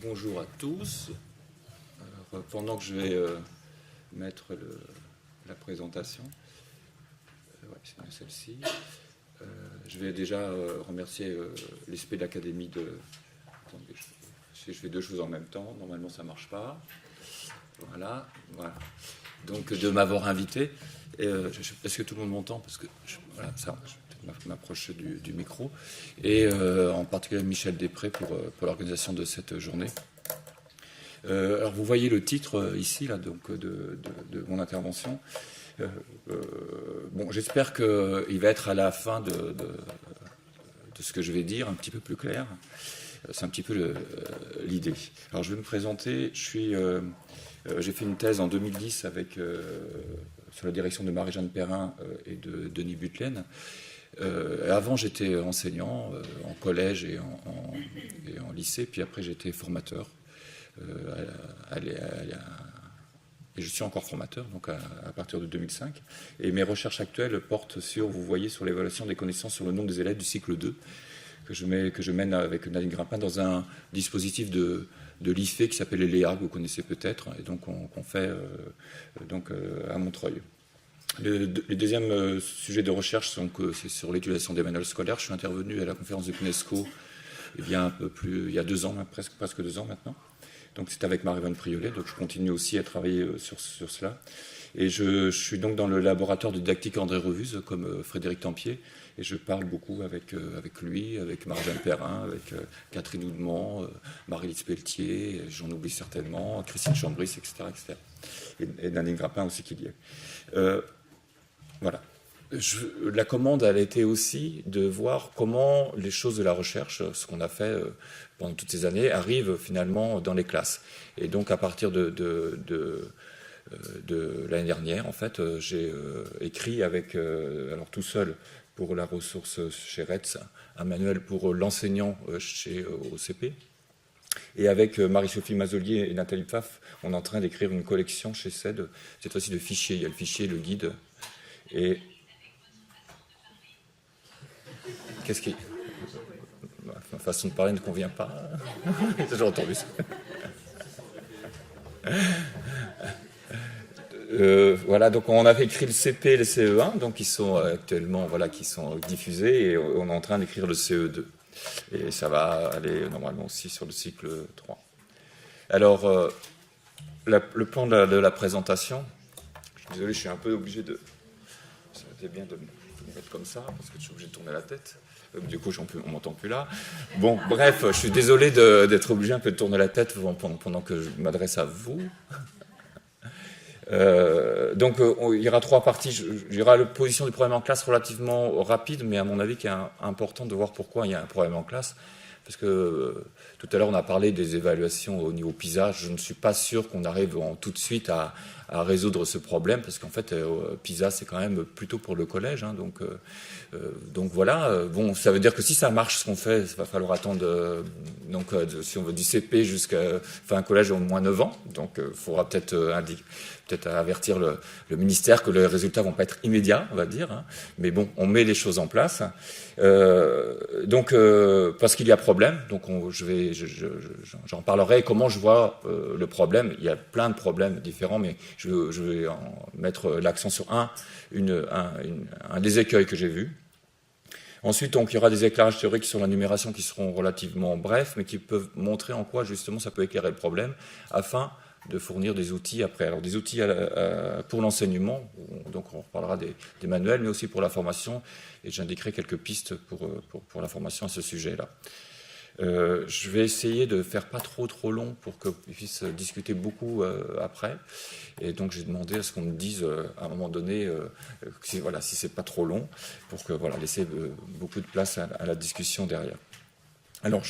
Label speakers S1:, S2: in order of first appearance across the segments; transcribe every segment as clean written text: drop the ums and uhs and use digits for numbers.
S1: Bonjour à tous. Alors, pendant que je vais mettre la présentation, ouais, c'est bien celle-ci, je vais déjà remercier l'ESP de l'Académie de... Attendez, je fais deux choses en même temps, normalement ça ne marche pas. Voilà. Donc de m'avoir invité. Est-ce que tout le monde m'entend? Parce que voilà, ça, je vais peut-être m'approcher du micro. Et en particulier Michel Després pour l'organisation de cette journée. Alors vous voyez le titre ici là, donc, de mon intervention. Bon, j'espère qu'il va être à la fin de ce que je vais dire un petit peu plus clair. C'est un petit peu l'idée. Alors je vais me présenter. J'ai fait une thèse en 2010 sur la direction de Marie-Jeanne Perrin et de Denis Butelaine. Avant, j'étais enseignant en collège et en lycée, puis après, j'étais formateur. Et je suis encore formateur, donc à partir de 2005. Et mes recherches actuelles portent vous voyez, sur l'évaluation des connaissances sur le nombre des élèves du cycle 2, que je mène avec Nadine Grimpin dans un dispositif de l'IFE qui s'appelle Léa, que vous connaissez peut-être, et donc qu'on fait à Montreuil. Le deuxième sujet de recherche, c'est sur l'utilisation des manuels scolaires. Je suis intervenu à la conférence de l'UNESCO il y a 2 ans, presque 2 ans maintenant. Donc c'est avec Marie-Vonne Priolet, donc je continue aussi à travailler sur cela. Et je suis donc dans le laboratoire de didactique André Revuse, comme Frédéric Tempier, et je parle beaucoup avec lui, avec Marie-Jeanne Perrin, avec Catherine Houdement, Marie-Lise Pelletier, j'en oublie certainement, Christine Chambris, etc. Et Nadine Grappin aussi qu'il y ait. Voilà. La commande, elle a été aussi de voir comment les choses de la recherche, ce qu'on a fait pendant toutes ces années, arrivent finalement dans les classes. Et donc, à partir de l'année dernière, en fait, j'ai écrit alors tout seul pour la ressource chez RETS, un manuel pour l'enseignant au CP. Et avec Marie-Sophie Mazolier et Nathalie Pfaff, on est en train d'écrire une collection chez CED, cette fois-ci de fichiers. Il y a le fichier, le guide. Et qu'est-ce qui... Ma façon de parler ne convient pas. J'ai entendu ça. Voilà, donc on avait écrit le CP et le CE1, donc qui sont actuellement qui sont diffusés, et on est en train d'écrire le CE2. Et ça va aller normalement aussi sur le cycle 3. Alors, le plan de la présentation, je suis désolé, je suis un peu obligé de... Ça aurait été bien de me mettre comme ça, parce que je suis obligé de tourner la tête. Du coup, on m'entend plus là. Bon, bref, je suis désolé d'être obligé un peu de tourner la tête pendant que je m'adresse à vous. Donc, il y aura 3 parties. Il y aura la position du problème en classe relativement rapide, mais à mon avis, il est important de voir pourquoi il y a un problème en classe. Parce que tout à l'heure, on a parlé des évaluations au niveau PISA. Je ne suis pas sûr qu'on arrive tout de suite à résoudre ce problème, parce qu'en fait, PISA, c'est quand même plutôt pour le collège. Hein, donc voilà. Bon, ça veut dire que si ça marche, ce qu'on fait, il va falloir attendre si on veut du CP jusqu'à un collège au moins 9 ans. Donc, il faudra peut-être avertir le ministère que les résultats vont pas être immédiats, on va dire. Hein. Mais bon, on met les choses en place. Parce qu'il y a problème, donc j'en parlerai comment je vois le problème. Il y a plein de problèmes différents, mais je vais mettre l'accent sur un des écueils que j'ai vus. Ensuite, donc, il y aura des éclairages théoriques sur la numération qui seront relativement brefs, mais qui peuvent montrer en quoi, justement, ça peut éclairer le problème, afin de fournir des outils après. Alors, des outils pour l'enseignement, donc on reparlera des manuels, mais aussi pour la formation, et j'indiquerai quelques pistes pour la formation à ce sujet-là. Je vais essayer de faire pas trop long pour qu'on puisse discuter beaucoup après. Et donc j'ai demandé à ce qu'on me dise à un moment donné si c'est pas trop long, pour que laisser beaucoup de place à la discussion derrière. Alors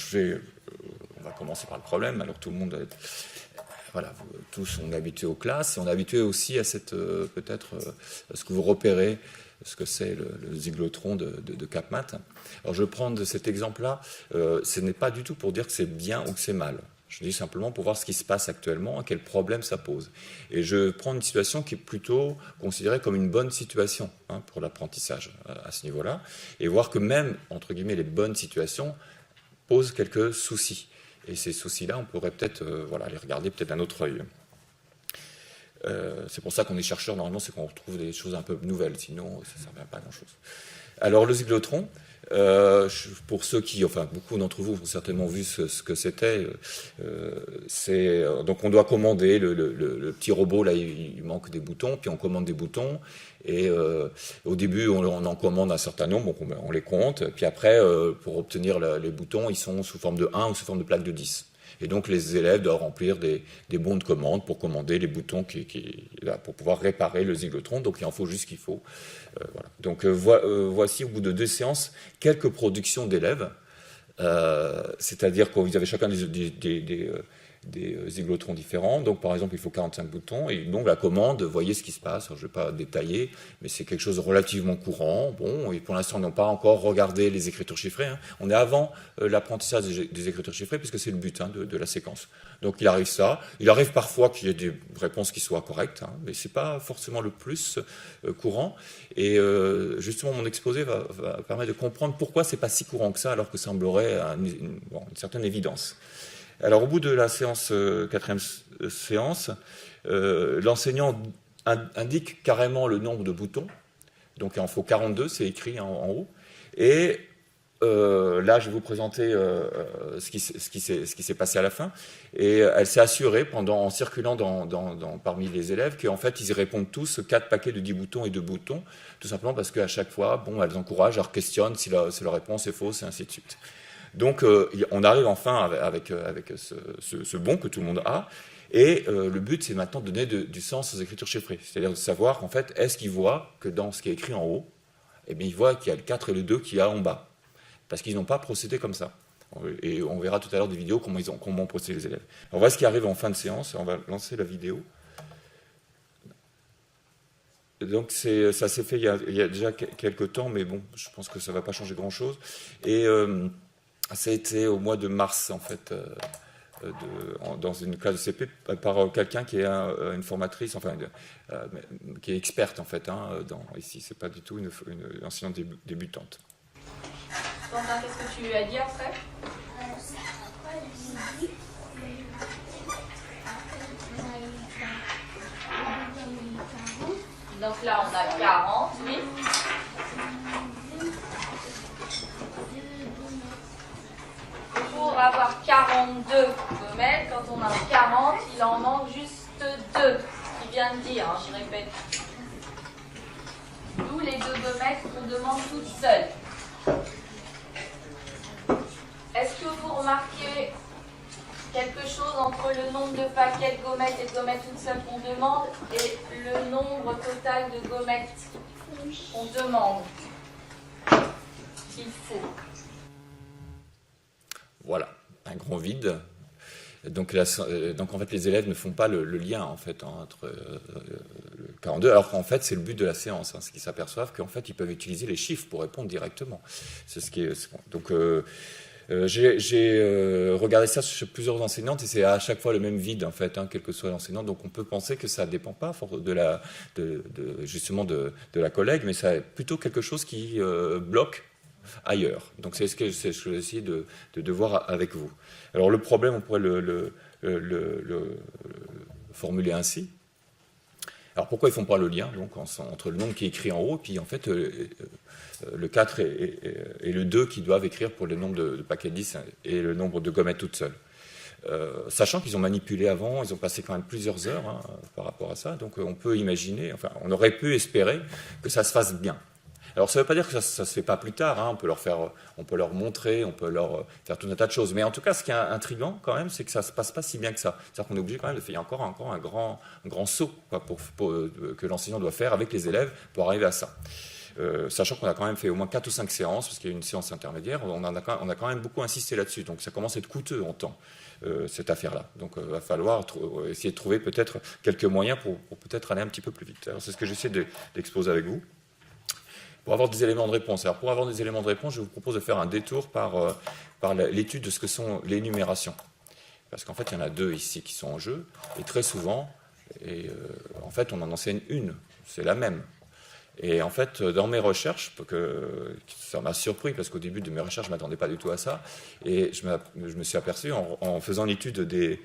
S1: on va commencer par le problème. Alors tout le monde tous on est habitués aux classes, et on est habitué aussi à cette peut-être ce que vous repérez, ce que c'est le zyklotron de CapMat. Alors je prends de cet exemple-là, ce n'est pas du tout pour dire que c'est bien ou que c'est mal. Je dis simplement pour voir ce qui se passe actuellement, quel problème ça pose. Et je prends une situation qui est plutôt considérée comme une bonne situation pour l'apprentissage à ce niveau-là, et voir que même, entre guillemets, les bonnes situations posent quelques soucis. Et ces soucis-là, on pourrait peut-être les regarder peut-être d'un autre œil. C'est pour ça qu'on est chercheur, normalement, c'est qu'on retrouve des choses un peu nouvelles, sinon ça ne servait pas à grand-chose. Alors le zyklotron, pour ceux qui, beaucoup d'entre vous ont certainement vu ce que c'était, donc on doit commander le petit robot, là il manque des boutons, puis on commande des boutons, et au début on en commande un certain nombre, donc on les compte, puis après pour obtenir les boutons, ils sont sous forme de 1 ou sous forme de plaque de 10. Et donc les élèves doivent remplir des bons de commande pour commander les boutons pour pouvoir réparer le zyklotron. Donc il en faut juste ce qu'il faut. Voilà. Donc voici au bout de 2 séances quelques productions d'élèves. C'est-à-dire qu'ils avaient chacun des zyglotrons différents. Donc, par exemple, il faut 45 boutons. Et donc, la commande, voyez ce qui se passe. Alors, je ne vais pas détailler, mais c'est quelque chose de relativement courant. Bon, et pour l'instant, on n'a pas encore regardé les écritures chiffrées. Hein. On est avant l'apprentissage des écritures chiffrées, puisque c'est le but de la séquence. Donc, il arrive ça. Il arrive parfois qu'il y ait des réponses qui soient correctes, hein, mais ce n'est pas forcément le plus courant. Et justement, mon exposé va permettre de comprendre pourquoi ce n'est pas si courant que ça, alors que ça semblerait une certaine évidence. Alors, au bout de la séance, 4e séance, l'enseignant indique carrément le nombre de boutons. Donc, il en faut 42, c'est écrit en haut. Et là, je vais vous présenter ce qui s'est passé à la fin. Et elle s'est assurée, en circulant parmi les élèves, qu'en fait, ils y répondent tous 4 paquets de 10 boutons et 2 boutons, tout simplement parce qu'à chaque fois, elles encouragent, elles questionnent si leur réponse est fausse, et ainsi de suite. Donc, on arrive enfin avec ce bon que tout le monde a. Et le but, c'est maintenant de donner du sens aux écritures chiffrées. C'est-à-dire de savoir, en fait, est-ce qu'ils voient que dans ce qui est écrit en haut, eh bien, ils voient qu'il y a le 4 et le 2 qu'il y a en bas. Parce qu'ils n'ont pas procédé comme ça. Et on verra tout à l'heure des vidéos comment ont procédé les élèves. Alors, voilà ce qui arrive en fin de séance. On va lancer la vidéo. Donc, ça s'est fait il y a déjà quelques temps, mais bon, je pense que ça ne va pas changer grand-chose. Et ça a été au mois de mars, en fait, dans une classe de CP, par quelqu'un qui est une formatrice, qui est experte, en fait, ici. Ce n'est pas du tout une enseignante débutante.
S2: Quentin, qu'est-ce que tu as dit après? Donc là, on a 40, oui. Pour avoir 42 gommettes, quand on a 40, il en manque juste 2, qui vient de dire, je répète. D'où les 2 gommettes qu'on demande toutes seules. Est-ce que vous remarquez quelque chose entre le nombre de paquets de gommettes et de gommettes toutes seules qu'on demande et le nombre total de gommettes qu'on demande qu'il faut?
S1: Voilà, un grand vide. Donc en fait, les élèves ne font pas le lien en fait entre le 42, alors qu'en fait, c'est le but de la séance. Ce qu'ils s'aperçoivent qu'en fait, ils peuvent utiliser les chiffres pour répondre directement. C'est ce qui est. Donc j'ai regardé ça chez plusieurs enseignantes et c'est à chaque fois le même vide en fait, quel que soit l'enseignant. Donc on peut penser que ça ne dépend pas justement de la collègue, mais c'est plutôt quelque chose qui bloque ailleurs. Donc c'est ce que je vais essayer de voir avec vous. Alors le problème, on pourrait le formuler ainsi. Alors pourquoi ils ne font pas le lien donc, entre le nombre qui est écrit en haut et puis en fait le 4 et le 2 qui doivent écrire pour le nombre de paquets de 10 et le nombre de gommettes toutes seules. Sachant qu'ils ont manipulé avant, ils ont passé quand même plusieurs heures par rapport à ça, donc on peut imaginer, on aurait pu espérer que ça se fasse bien. Alors ça ne veut pas dire que ça ne se fait pas plus tard, on peut leur montrer, on peut leur faire tout un tas de choses, mais en tout cas ce qui est intriguant quand même, c'est que ça ne se passe pas si bien que ça. C'est-à-dire qu'on est obligé quand même de faire encore un grand saut que l'enseignant doit faire avec les élèves pour arriver à ça. Sachant qu'on a quand même fait au moins 4 ou 5 séances, parce qu'il y a une séance intermédiaire, on a quand même beaucoup insisté là-dessus, donc ça commence à être coûteux en temps, cette affaire-là. Donc il va falloir essayer de trouver peut-être quelques moyens pour peut-être aller un petit peu plus vite. Alors c'est ce que j'essaie d'exposer avec vous. Pour avoir des éléments de réponse. Alors pour avoir des éléments de réponse, je vous propose de faire un détour par l'étude de ce que sont les énumérations. Parce qu'en fait, il y en a 2 ici qui sont en jeu, et très souvent, en fait, on en enseigne une, c'est la même. Et en fait, dans mes recherches, ça m'a surpris parce qu'au début de mes recherches, je ne m'attendais pas du tout à ça. Et je me suis aperçu, en faisant l'étude des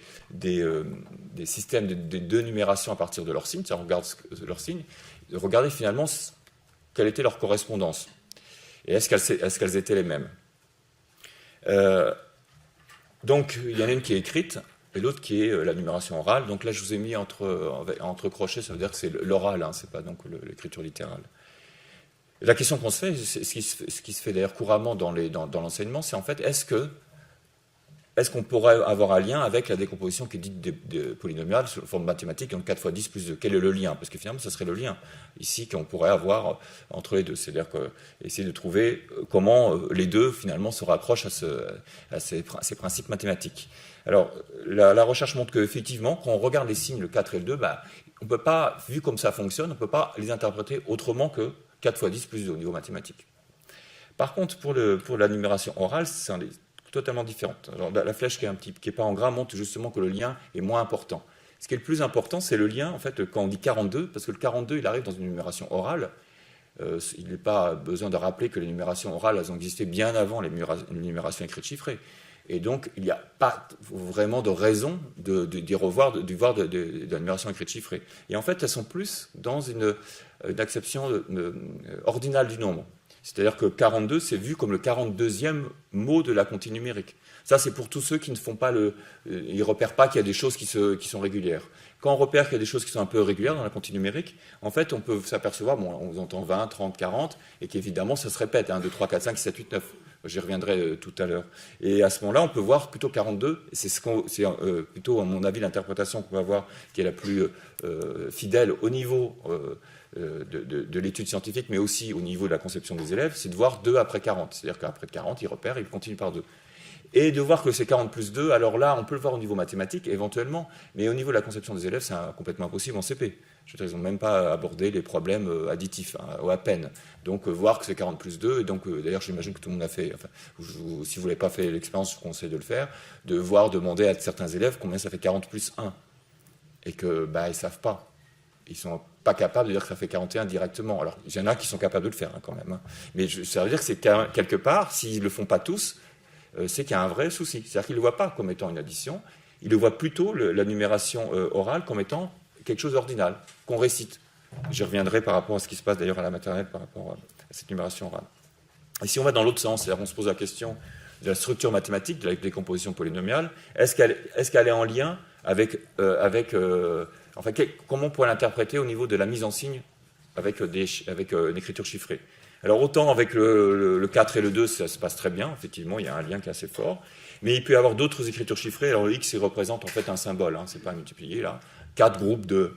S1: systèmes de numération à partir de leurs signes, on regarde leurs signes, de regarder finalement quelle était leur correspondance. Et est-ce qu'elles étaient les mêmes. Donc, il y en a une qui est écrite et l'autre qui est la numération orale. Donc là, je vous ai mis entre crochets, ça veut dire que c'est l'oral, c'est pas donc l'écriture littérale. La question qu'on se fait, ce qui se fait d'ailleurs couramment dans l'enseignement, c'est en fait, est-ce qu'on pourrait avoir un lien avec la décomposition qui est dite de polynomiale sous forme mathématique, donc 4 fois 10 plus 2. Quel est le lien? Parce que finalement, ce serait le lien ici qu'on pourrait avoir entre les deux. C'est-à-dire essayer de trouver comment les deux, finalement, se rapprochent à ces principes mathématiques. Alors, la recherche montre qu'effectivement, quand on regarde les signes, le 4 et le 2, on ne peut pas, vu comme ça fonctionne, on ne peut pas les interpréter autrement que 4 fois 10 plus 2 au niveau mathématique. Par contre, pour la numération orale, c'est totalement différente. Alors, la flèche qui est pas en gras montre justement que le lien est moins important. Ce qui est le plus important, c'est le lien, en fait, quand on dit 42, parce que le 42, il arrive dans une numération orale. Il n'est pas besoin de rappeler que les numérations orales, elles ont existé bien avant les numérations écrites chiffrées. Et donc, il n'y a pas vraiment de raison d'y revoir, de la numération écrite chiffrée. Et en fait, elles sont plus dans une acception ordinale du nombre. C'est-à-dire que 42, c'est vu comme le 42e mot de la comptine numérique. Ça, c'est pour tous ceux qui ne font pas ils ne repèrent pas qu'il y a des choses qui sont régulières. Quand on repère qu'il y a des choses qui sont un peu régulières dans la comptine numérique, en fait, on peut s'apercevoir, on entend 20, 30, 40, et qu'évidemment, ça se répète, 2, 3, 4, 5, 6, 7, 8, 9. J'y reviendrai tout à l'heure. Et à ce moment-là, on peut voir plutôt 42, et c'est plutôt, à mon avis, l'interprétation qu'on va voir qui est la plus fidèle au niveau de l'étude scientifique, mais aussi au niveau de la conception des élèves, c'est de voir 2 après 40. C'est-à-dire qu'après 40, ils repèrent et ils continuent par 2. Et de voir que c'est 40 plus 2, alors là, on peut le voir au niveau mathématique, éventuellement, mais au niveau de la conception des élèves, c'est complètement impossible en CP. Je veux dire, ils n'ont même pas abordé les problèmes additifs, ou à peine. Donc, voir que c'est 40 plus 2, et donc, d'ailleurs, j'imagine que tout le monde a fait, si vous n'avez pas fait l'expérience, je vous conseille de le faire, de demander à certains élèves combien ça fait 40 plus 1. Et que, ils ne savent pas. Ils ne sont pas capables de dire que ça fait 41 directement. Alors, il y en a qui sont capables de le faire, quand même. Mais ça veut dire que c'est quelque part, s'ils ne le font pas tous, c'est qu'il y a un vrai souci. C'est-à-dire qu'ils ne le voient pas comme étant une addition, ils le voient plutôt, la numération orale, comme étant quelque chose d'ordinal, qu'on récite. J'y reviendrai par rapport à ce qui se passe d'ailleurs à la maternelle par rapport à cette numération orale. Et si on va dans l'autre sens, c'est-à-dire on se pose la question de la structure mathématique, de la décomposition polynomiale, est-ce qu'elle est en lien avec comment on pourrait l'interpréter au niveau de la mise en signe avec une écriture chiffrée. Alors autant avec le 4 et le 2, ça se passe très bien, effectivement, il y a un lien qui est assez fort, mais il peut y avoir d'autres écritures chiffrées. Alors le X, il représente en fait un symbole, c'est pas multiplié là. 4 groupes de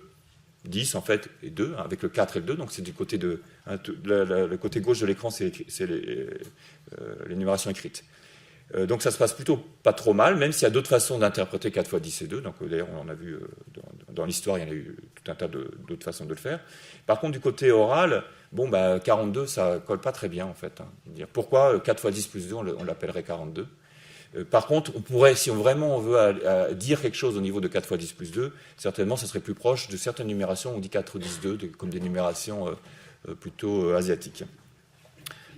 S1: 10 en fait, et 2, avec le 4 et le 2, donc c'est du côté le côté gauche de l'écran, c'est les numérations écrites. Donc ça se passe plutôt pas trop mal, même s'il y a d'autres façons d'interpréter 4 fois 10 et 2. Donc d'ailleurs, on en a vu dans l'histoire, il y en a eu tout un tas d'autres façons de le faire. Par contre, du côté oral, 42, ça colle pas très bien en fait. Pourquoi 4 fois 10 plus 2, on l'appellerait 42 ? Par contre, on pourrait, si vraiment on veut dire quelque chose au niveau de 4 fois 10 plus 2, certainement, ça serait plus proche de certaines numérations, on dit 4, 10, 2, comme des numérations plutôt asiatiques.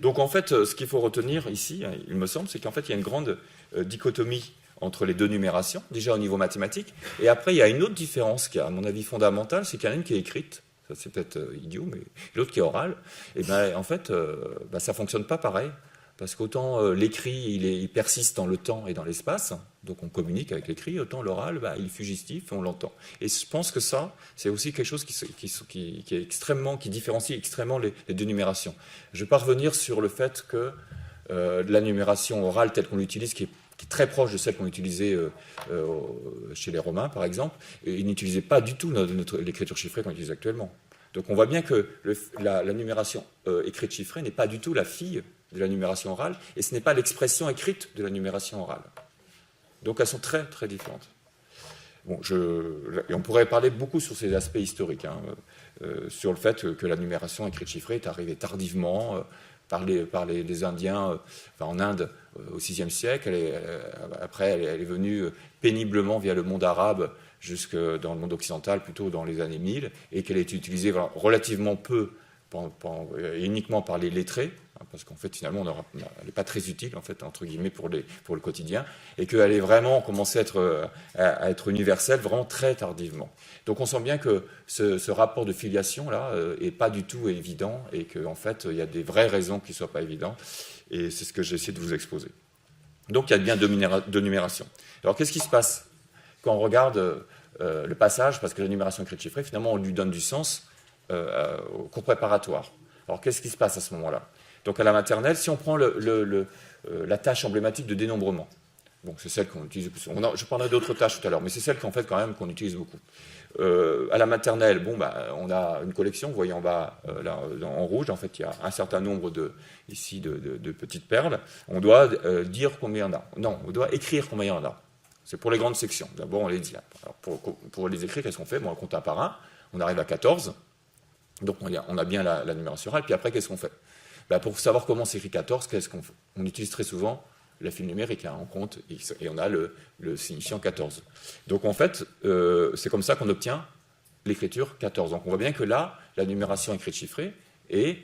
S1: Donc en fait, ce qu'il faut retenir ici, il me semble, c'est qu'en fait, il y a une grande dichotomie entre les deux numérations, déjà au niveau mathématique, et après, il y a une autre différence qui est, à mon avis, fondamentale, c'est qu'il y en a une qui est écrite, ça c'est peut-être idiot, mais l'autre qui est orale, et en fait, ça ne fonctionne pas pareil, parce qu'autant l'écrit, il persiste dans le temps et dans l'espace, donc on communique avec l'écrit, autant l'oral, il est fugitif, on l'entend. Et je pense que ça, c'est aussi quelque chose qui différencie extrêmement les deux numérations. Je ne vais pas revenir sur le fait que la numération orale telle qu'on l'utilise, qui est très proche de celle qu'on utilisait chez les Romains, par exemple, et ils n'utilisaient pas du tout l'écriture chiffrée qu'on utilise actuellement. Donc on voit bien que la numération écrite chiffrée n'est pas du tout la fille de la numération orale, et ce n'est pas l'expression écrite de la numération orale. Donc elles sont très très différentes. Et on pourrait parler beaucoup sur ces aspects historiques, sur le fait que la numération écrite chiffrée est arrivée tardivement par les Indiens en Inde au VIe siècle. Après, elle est venue péniblement via le monde arabe jusque dans le monde occidental, plutôt dans les années 1000, et qu'elle a été utilisée relativement peu uniquement par les lettrés, parce qu'en fait, finalement, elle n'est pas très utile, en fait, entre guillemets, pour le quotidien, et qu'elle est vraiment commencé à être universelle vraiment très tardivement. Donc on sent bien que ce rapport de filiation-là n'est pas du tout évident, et qu'en fait, il y a des vraies raisons qui ne soient pas évidentes, et c'est ce que j'ai essayé de vous exposer. Donc il y a bien deux numérations. Alors qu'est-ce qui se passe quand on regarde le passage, parce que la numération écrite chiffrée, finalement, on lui donne du sens au cours préparatoire. Alors qu'est-ce qui se passe à ce moment-là? Donc à la maternelle, si on prend la tâche emblématique de dénombrement, bon, c'est celle qu'on utilise le plus souvent. Je parlerai d'autres tâches tout à l'heure, mais c'est celle qu'en fait quand même qu'on utilise beaucoup. À la maternelle, bon, on a une collection, vous voyez en bas, là, en rouge, en fait, il y a un certain nombre de petites perles. On doit dire combien il y en a. Non, on doit écrire combien il y en a. C'est pour les grandes sections. D'abord, on les dit. Alors, pour les écrire, qu'est-ce qu'on fait? Bon, on compte un par un. On arrive à 14. Donc, on a bien la numération orale. Puis après, qu'est-ce qu'on fait? Pour savoir comment s'écrit 14, qu'est-ce qu'on fait? On utilise très souvent la file numérique. On compte et on a le signifiant 14. Donc, en fait, c'est comme ça qu'on obtient l'écriture 14. Donc, on voit bien que là, la numération écrite chiffrée est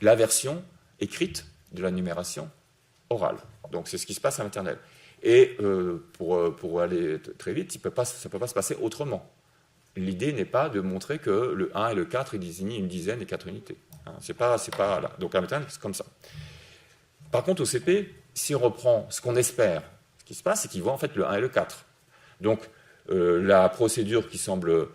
S1: la version écrite de la numération orale. Donc, c'est ce qui se passe à la maternelle. Et pour aller très vite, ça ne peut pas se passer autrement. L'idée n'est pas de montrer que le 1 et le 4 ils désignent une dizaine et 4 unités. C'est pas là. Donc à la maternelle, c'est comme ça. Par contre, au CP, si on reprend ce qu'on espère, ce qui se passe, c'est qu'ils voient en fait le 1 et le 4. Donc la procédure qui semble,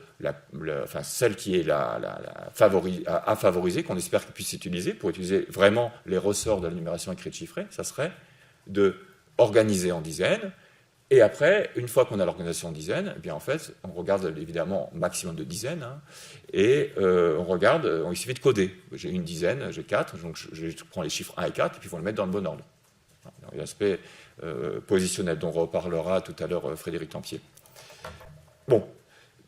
S1: celle qui est à favoriser, qu'on espère qu'ils puissent utiliser pour utiliser vraiment les ressorts de la numération écrite chiffrée, ça serait de organiser en dizaines, et après, une fois qu'on a l'organisation en dizaines, eh bien en fait, on regarde évidemment maximum de dizaines, et on regarde, il suffit de coder. J'ai une dizaine, j'ai 4, donc je prends les chiffres 1 et 4, et puis il faut le mettre dans le bon ordre. Il y a l'aspect positionnel, dont reparlera tout à l'heure Frédéric Tempier. Bon,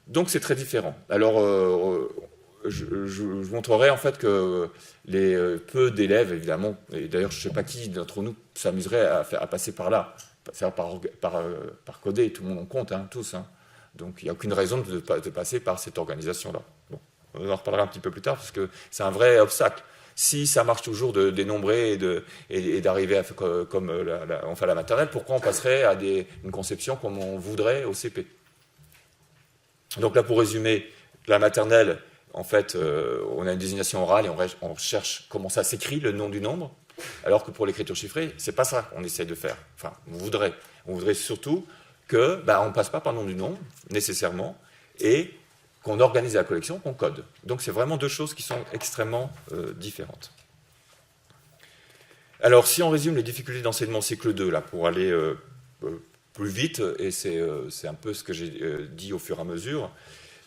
S1: donc c'est très différent. Alors, je vous montrerai en fait que les peu d'élèves, évidemment, et d'ailleurs je ne sais pas qui d'entre nous s'amuserait à passer par là, par coder, tout le monde en compte, tous. Donc il n'y a aucune raison de passer par cette organisation-là. Bon, on en reparlera un petit peu plus tard, parce que c'est un vrai obstacle. Si ça marche toujours de dénombrer et d'arriver comme on fait à la maternelle, pourquoi on passerait à une conception comme on voudrait au CP? Donc là, pour résumer, la maternelle, en fait, on a une désignation orale et on cherche comment ça s'écrit, le nom du nombre, alors que pour l'écriture chiffrée, c'est pas ça qu'on essaie de faire. Enfin, on voudrait surtout que on ne passe pas par le nom du nombre, nécessairement, et qu'on organise la collection, qu'on code. Donc c'est vraiment deux choses qui sont extrêmement différentes. Alors, si on résume les difficultés d'enseignement cycle 2, là, pour aller plus vite, et c'est un peu ce que j'ai dit au fur et à mesure.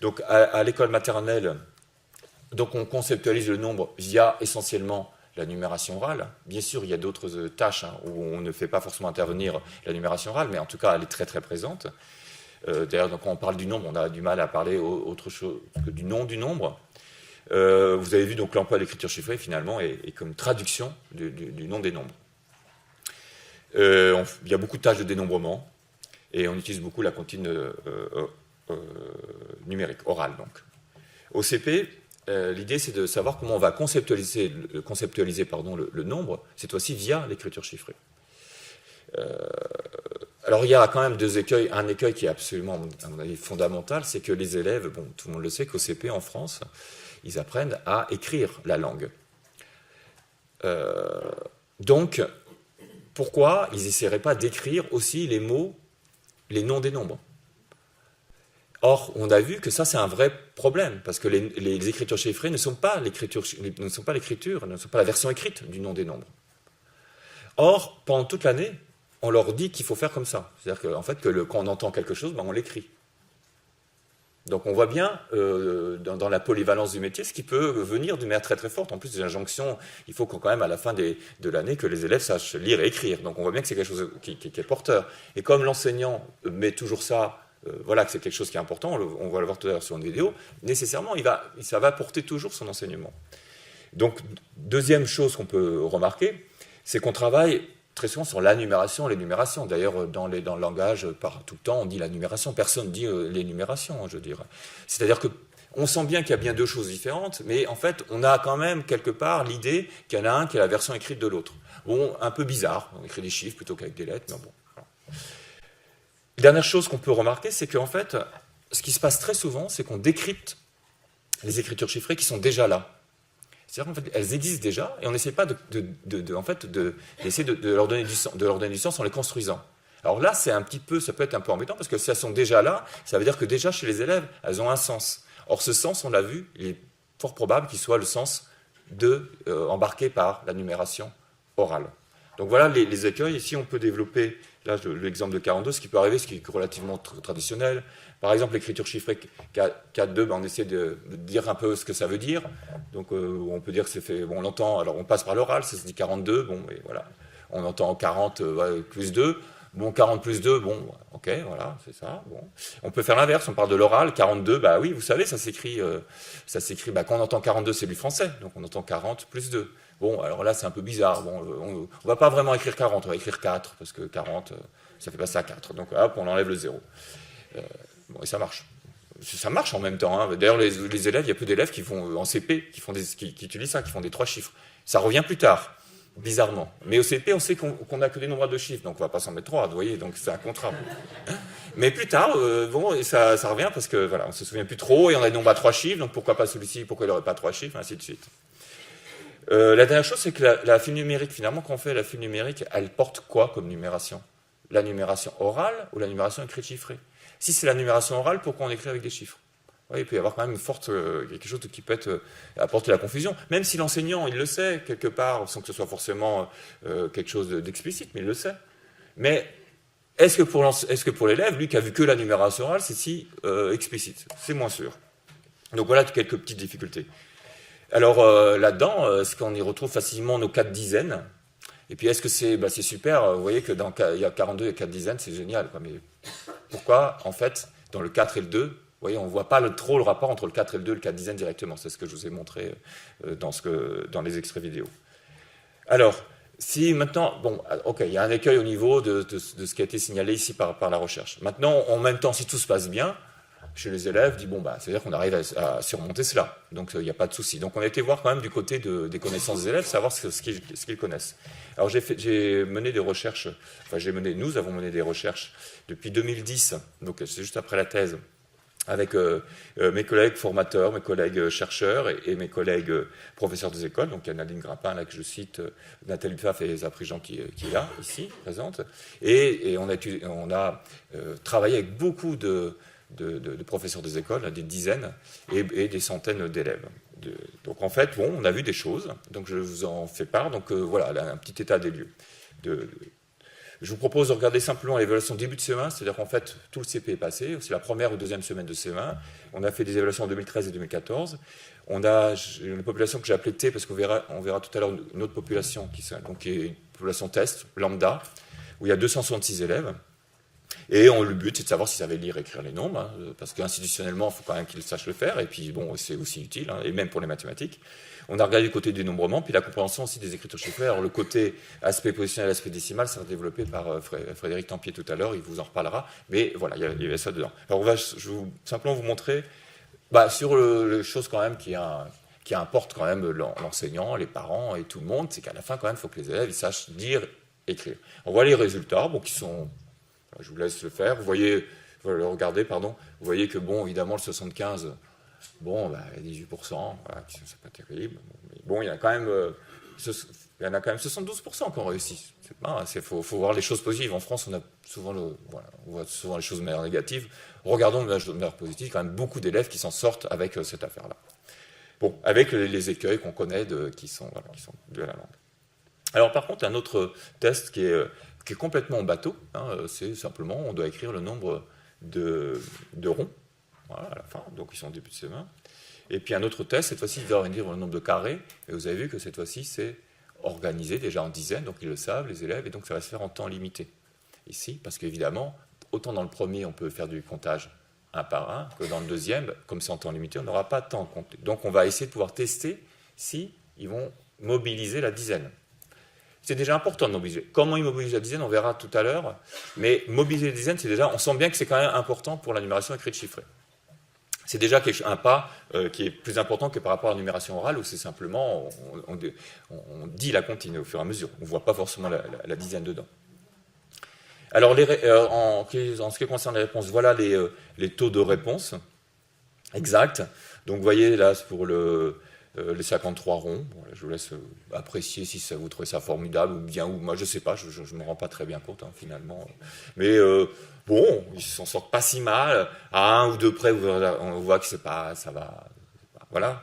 S1: Donc, à l'école maternelle, donc on conceptualise le nombre via essentiellement la numération orale. Bien sûr, il y a d'autres tâches où on ne fait pas forcément intervenir la numération orale, mais en tout cas, elle est très très présente. D'ailleurs, quand on parle du nombre, on a du mal à parler autre chose que du nom du nombre. Vous avez vu donc l'emploi de l'écriture chiffrée, finalement, est comme traduction du nom des nombres. Il y a beaucoup de tâches de dénombrement, et on utilise beaucoup la comptine numérique, orale. Donc. Au CP, l'idée, c'est de savoir comment on va conceptualiser le nombre, cette fois-ci via l'écriture chiffrée. Alors, il y a quand même deux écueils. Un écueil qui est absolument, à mon avis, fondamental, c'est que les élèves, tout le monde le sait, qu'au CP en France, ils apprennent à écrire la langue. Donc, pourquoi ils n'essaieraient pas d'écrire aussi les mots, les noms des nombres? Or, on a vu que ça, c'est un vrai problème, parce que les écritures chiffrées ne sont pas la version écrite du nom des nombres. Or, pendant toute l'année, on leur dit qu'il faut faire comme ça. C'est-à-dire qu'en fait, quand on entend quelque chose, on l'écrit. Donc on voit bien dans la polyvalence du métier ce qui peut venir d'une manière très très forte. En plus des injonctions, il faut quand même à la fin de l'année que les élèves sachent lire et écrire. Donc on voit bien que c'est quelque chose qui est porteur. Et comme l'enseignant met toujours ça, que c'est quelque chose qui est important, on va le voir tout à l'heure sur une vidéo, nécessairement ça va porter toujours son enseignement. Donc deuxième chose qu'on peut remarquer, c'est qu'on travaille très souvent sur l'énumération. D'ailleurs, dans le langage, tout le temps, on dit la numération. Personne ne dit l'énumération, je veux dire. C'est-à-dire que On sent bien qu'il y a bien deux choses différentes, mais en fait, on a quand même quelque part l'idée qu'il y en a un qui est la version écrite de l'autre. Bon, un peu bizarre, on écrit des chiffres plutôt qu'avec des lettres, mais bon. Voilà. Dernière chose qu'on peut remarquer, c'est qu'en fait, ce qui se passe très souvent, c'est qu'on décrypte les écritures chiffrées qui sont déjà là. C'est-à-dire qu'en fait, elles existent déjà, et on n'essaie pas d'essayer de leur donner du sens en les construisant. Alors là, ça peut être un peu embêtant, parce que si elles sont déjà là, ça veut dire que déjà, chez les élèves, elles ont un sens. Or, ce sens, on l'a vu, il est fort probable qu'il soit le sens embarqué par la numération orale. Donc voilà les écueils. Ici, on peut développer, là, l'exemple de 42, ce qui peut arriver, ce qui est relativement traditionnel. Par exemple, l'écriture chiffrée 4-2, on essaie de dire un peu ce que ça veut dire. Donc, on peut dire que c'est fait, bon, on l'entend, alors on passe par l'oral, ça se dit 42, bon, et voilà. On entend 40 plus 2. Bon, 40 plus 2, bon, ok, voilà, c'est ça. Bon. On peut faire l'inverse, on parle de l'oral, 42, bah oui, vous savez, ça s'écrit, quand on entend 42, c'est du français, donc on entend 40 plus 2. Bon, alors là, c'est un peu bizarre. Bon, on va pas vraiment écrire 40, on va écrire 4, parce que 40, ça fait passer à 4. Donc hop, on enlève le 0. Bon, et ça marche. Ça marche en même temps. Hein. D'ailleurs, les élèves, il y a peu d'élèves qui font en CP, qui utilisent ça, qui font des 3 chiffres. Ça revient plus tard. Bizarrement. Mais au CP, on sait qu'on n'a que des nombres à 2 chiffres, donc on ne va pas s'en mettre 3, vous voyez, donc c'est un contrat. Mais plus tard, ça revient parce que voilà, on ne se souvient plus trop, et on a des nombres à 3 chiffres, donc pourquoi pas celui-ci, pourquoi il n'aurait pas 3 chiffres, ainsi de suite. La dernière chose, c'est que la file numérique, finalement, quand on fait la file numérique, elle porte quoi comme numération? La numération orale ou la numération écrite chiffrée? Si c'est la numération orale, pourquoi on écrit avec des chiffres? Oui, il peut y avoir quand même quelque chose qui peut apporter la confusion, même si l'enseignant, il le sait, quelque part, sans que ce soit forcément quelque chose d'explicite, mais il le sait. Mais est-ce que pour l'élève, lui qui a vu que la numération orale, c'est si explicite? C'est moins sûr. Donc voilà quelques petites difficultés. Alors là-dedans, est-ce qu'on y retrouve facilement nos 4 dizaines? Et puis est-ce que c'est super, vous voyez que il y a 42 et 4 dizaines, c'est génial, quoi. Mais pourquoi, en fait, dans le 4 et le 2, vous voyez, on ne voit pas trop le rapport entre le 4 et le 2 et le 4 dizaines directement. C'est ce que je vous ai montré dans les extraits vidéo. Alors, si maintenant, bon, ok, il y a un écueil au niveau de ce qui a été signalé ici par la recherche. Maintenant, en même temps, si tout se passe bien, chez les élèves, dit bon, c'est-à-dire qu'on arrive à surmonter cela. Donc, il n'y a pas de souci. Donc, on a été voir quand même du côté des connaissances des élèves, savoir ce qu'ils connaissent. Alors, j'ai mené des recherches, nous avons mené des recherches depuis 2010, donc c'est juste après la thèse, avec mes collègues formateurs, mes collègues chercheurs et mes collègues professeurs des écoles, donc il y a Nadine Grappin, là, que je cite, Nathalie Pfaff et Elsa Prigent qui est là, ici, présente. Et on a travaillé avec beaucoup de professeurs des écoles, des dizaines, et des centaines d'élèves. Donc en fait, bon, on a vu des choses, donc je vous en fais part. Donc voilà, un petit état des lieux. Je vous propose de regarder simplement l'évaluation début de CE1, c'est-à-dire qu'en fait, tout le CP est passé, c'est la première ou deuxième semaine de CE1. On a fait des évaluations en 2013 et 2014. On a une population que j'ai appelée T, parce qu'on verra tout à l'heure une autre population, qui est une population test, lambda, où il y a 266 élèves. Et le but, c'est de savoir s'ils savaient lire et écrire les nombres, hein, parce qu'institutionnellement, il faut quand même qu'ils sachent le faire, et puis bon, c'est aussi utile, hein, et même pour les mathématiques. On a regardé du côté du dénombrement, puis la compréhension aussi des écritures chiffrées. Alors le côté aspect positionnel, aspect décimal, ça sera développé par Frédéric Tempier tout à l'heure, il vous en reparlera, mais voilà, il y avait ça dedans. Alors je vais simplement vous montrer sur les choses quand même qui importent quand même l'enseignant, les parents et tout le monde, c'est qu'à la fin quand même, il faut que les élèves ils sachent lire, écrire. On voit les résultats, qui sont... Je vous laisse le faire. Vous voyez, le regarder, pardon. Vous voyez que, bon, évidemment, le 75, bon, 18%, voilà, c'est pas terrible. Mais bon, il y en a quand même 72% qui ont réussi. Il faut voir les choses positives. En France, on voit souvent les choses négatives. Regardons les manière positive. Quand même beaucoup d'élèves qui s'en sortent avec cette affaire-là. Bon, avec les écueils qu'on connaît qui sont de la langue. Alors, par contre, un autre test qui est complètement en bateau, hein, c'est simplement, on doit écrire le nombre de ronds, voilà, à la fin, donc ils sont au début de CE1. Et puis un autre test, cette fois-ci, ils doivent dire le nombre de carrés, et vous avez vu que cette fois-ci, c'est organisé déjà en dizaines, donc ils le savent, les élèves, et donc ça va se faire en temps limité. Ici, parce qu'évidemment, autant dans le premier, on peut faire du comptage un par un, que dans le deuxième, comme c'est en temps limité, on n'aura pas de temps à compter. Donc on va essayer de pouvoir tester si ils vont mobiliser la dizaine. C'est déjà important de mobiliser. Comment ils mobilisent la dizaine, on verra tout à l'heure. Mais mobiliser la dizaine, on sent bien que c'est quand même important pour la numération écrite chiffrée. c'est déjà un pas qui est plus important que par rapport à la numération orale, où c'est simplement, on dit la comptine au fur et à mesure. On ne voit pas forcément la dizaine dedans. Alors, en ce qui concerne les réponses, voilà les taux de réponse exacts. Donc, vous voyez, là, c'est pour les 53 ronds. Bon, là, je vous laisse apprécier si vous trouvez ça formidable ou bien, ou moi, je ne sais pas, je ne me rends pas très bien compte, hein, finalement. Mais bon, ils s'en sortent pas si mal. À un ou deux près, on voit que c'est pas, ça va. Voilà.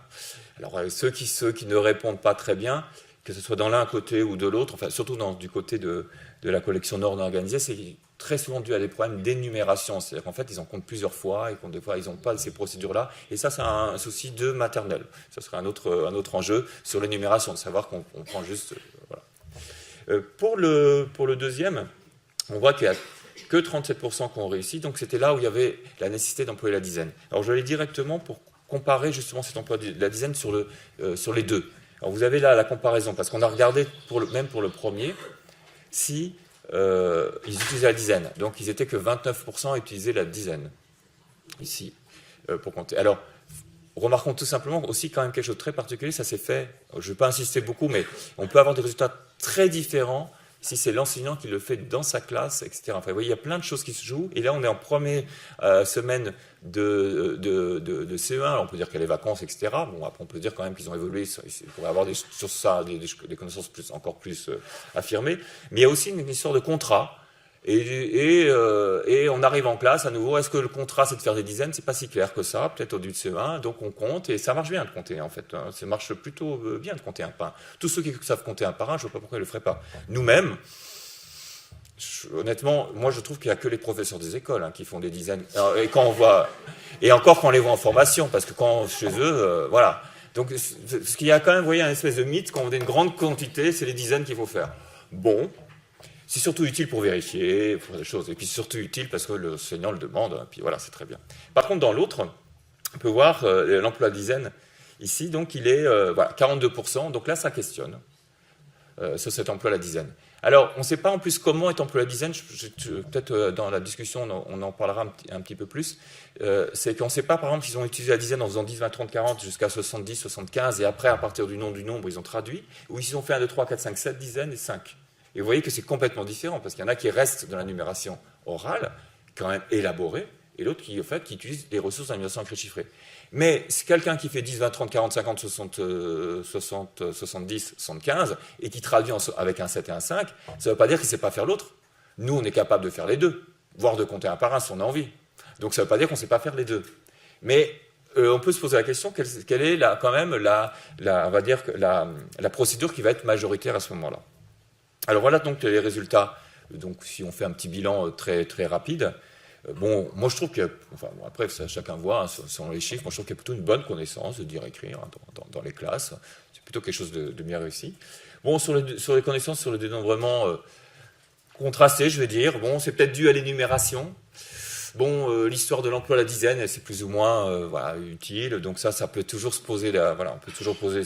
S1: Alors, ceux qui ne répondent pas très bien, que ce soit dans l'un côté ou de l'autre, enfin, surtout du côté de la collection non organisée, c'est très souvent dû à des problèmes d'énumération. C'est-à-dire qu'en fait, ils en comptent plusieurs fois et que des fois, ils n'ont pas ces procédures-là. Et ça, c'est un souci de maternelle. Ça serait un autre enjeu sur l'énumération, de savoir qu'on prend juste... voilà. Pour le deuxième, on voit qu'il n'y a que 37% qui ont réussi. Donc, c'était là où il y avait la nécessité d'employer la dizaine. Alors, je vais aller directement pour comparer justement cet emploi de la dizaine sur les deux. Alors, vous avez là la comparaison, parce qu'on a regardé, même pour le premier, si ils utilisaient la dizaine. Donc, ils étaient que 29% à utiliser la dizaine, ici, pour compter. Alors, remarquons tout simplement aussi quand même quelque chose de très particulier, ça s'est fait, je ne vais pas insister beaucoup, mais on peut avoir des résultats très différents si c'est l'enseignant qui le fait dans sa classe, etc. Enfin, vous voyez, il y a plein de choses qui se jouent, et là, on est en première semaine de CE1, alors on peut dire qu'il y a les vacances, etc. Bon, après, on peut dire quand même qu'ils ont évolué, il pourrait avoir sur ça des connaissances encore plus affirmées, mais il y a aussi une histoire de contrat, et on arrive en classe à nouveau, est-ce que le contrat c'est de faire des dizaines? C'est pas si clair que ça, peut-être au début de CE1, donc on compte, et ça marche bien de compter en fait, ça marche plutôt bien de compter un par un. Tous ceux qui savent compter un par un, je vois pas pourquoi ils le feraient pas. Nous-mêmes, honnêtement, moi je trouve qu'il n'y a que les professeurs des écoles qui font des dizaines, et quand on voit, et encore quand on les voit en formation, parce que quand chez eux, voilà. Donc ce qu'il y a quand même, vous voyez, un espèce de mythe, quand on a une grande quantité, c'est les dizaines qu'il faut faire. Bon. C'est surtout utile pour vérifier, pour des choses. Et puis c'est surtout utile parce que l'enseignant le demande. Et puis voilà, c'est très bien. Par contre, dans l'autre, on peut voir l'emploi dizaine. Ici, donc, il est voilà, 42%. Donc là, ça questionne sur cet emploi à la dizaine. Alors, on ne sait pas en plus comment est employé la dizaine. Peut-être dans la discussion, on en parlera un petit peu plus. C'est qu'on ne sait pas, par exemple, s'ils ont utilisé la dizaine en faisant 10, 20, 30, 40 jusqu'à 70, 75. Et après, à partir du nombre, ils ont traduit. Ou ils ont fait 1, 2, 3, 4, 5, 7 dizaines et 5. Et vous voyez que c'est complètement différent, parce qu'il y en a qui restent dans la numération orale, quand même élaborée, et l'autre qui, en fait, qui utilise les ressources de la numération écrite chiffrée. Mais c'est quelqu'un qui fait 10, 20, 30, 40, 50, 60, 70, 75, et qui traduit avec un 7 et un 5, ça ne veut pas dire qu'il ne sait pas faire l'autre. Nous, on est capable de faire les deux, voire de compter un par un si on a envie. Donc ça ne veut pas dire qu'on ne sait pas faire les deux. Mais on peut se poser la question, quelle est quand même on va dire, la procédure qui va être majoritaire à ce moment-là. Alors voilà donc les résultats. Donc si on fait un petit bilan très, très rapide, bon, moi je trouve que, enfin bon, après chacun voit selon les chiffres, moi je trouve qu'il y a plutôt une bonne connaissance de dire écrire dans les classes. C'est plutôt quelque chose de bien réussi. Bon, sur les connaissances, sur le dénombrement contrasté, je vais dire, bon, c'est peut-être dû à l'énumération. Bon, l'histoire de l'emploi à la dizaine, c'est plus ou moins voilà, utile. Donc ça peut toujours se poser, voilà, on peut toujours poser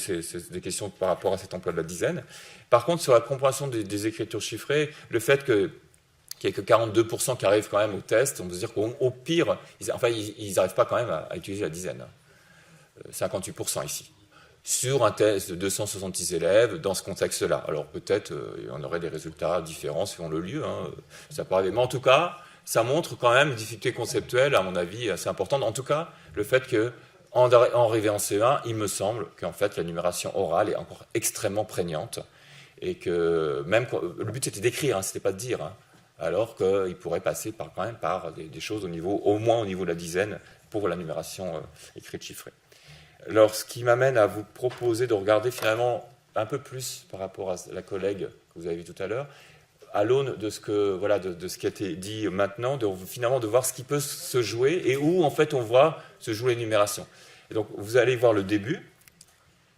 S1: des questions par rapport à cet emploi de la dizaine. Par contre, sur la compréhension des écritures chiffrées, le fait qu'il n'y ait que 42% qui arrivent quand même au test, on peut se dire qu'au pire, ils n'arrivent pas quand même à utiliser la dizaine. 58% ici. Sur un test de 266 élèves, dans ce contexte-là. Alors peut-être, il y en aurait des résultats différents selon le lieu. Ça paraît, mais en tout cas, ça montre quand même une difficulté conceptuelle, à mon avis, assez importante. En tout cas, le fait qu'en arrivant en CE1, il me semble qu'en fait, la numération orale est encore extrêmement prégnante. Et que même le but c'était d'écrire, c'était pas de dire. Alors qu'il pourrait passer quand même par des choses au moins au niveau de la dizaine pour la numération écrite chiffrée. Alors, ce qui m'amène à vous proposer de regarder finalement un peu plus par rapport à la collègue que vous avez vue tout à l'heure, à l'aune de ce qui a été dit maintenant, finalement de voir ce qui peut se jouer et où en fait on voit se jouer l'énumération. Et donc vous allez voir le début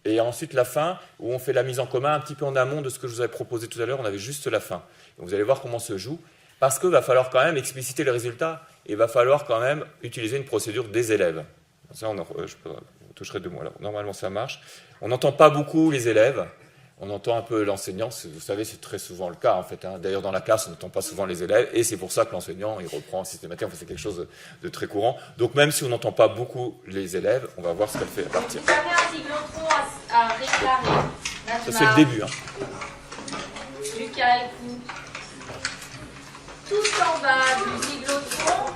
S1: et ensuite la fin où on fait la mise en commun un petit peu en amont de ce que je vous avais proposé tout à l'heure. On avait juste la fin. Donc vous allez voir comment se joue parce qu'il va falloir quand même expliciter les résultats et il va falloir quand même utiliser une procédure des élèves. Ça, je toucherai 2 mots. Alors, normalement, ça marche. On n'entend pas beaucoup les élèves. on entend un peu l'enseignant, vous savez, c'est très souvent le cas en fait. Hein. D'ailleurs, dans la classe, on n'entend pas souvent les élèves, et c'est pour ça que l'enseignant, il reprend systématiquement, c'est quelque chose de très courant. Donc même si on n'entend pas beaucoup les élèves, on va voir ce qu'elle fait à partir.
S2: Vous avez un cyclotron à déclarer.
S1: Ça, c'est le début. Hein.
S2: Lucas, écoute. Tout en bas du cyclotron,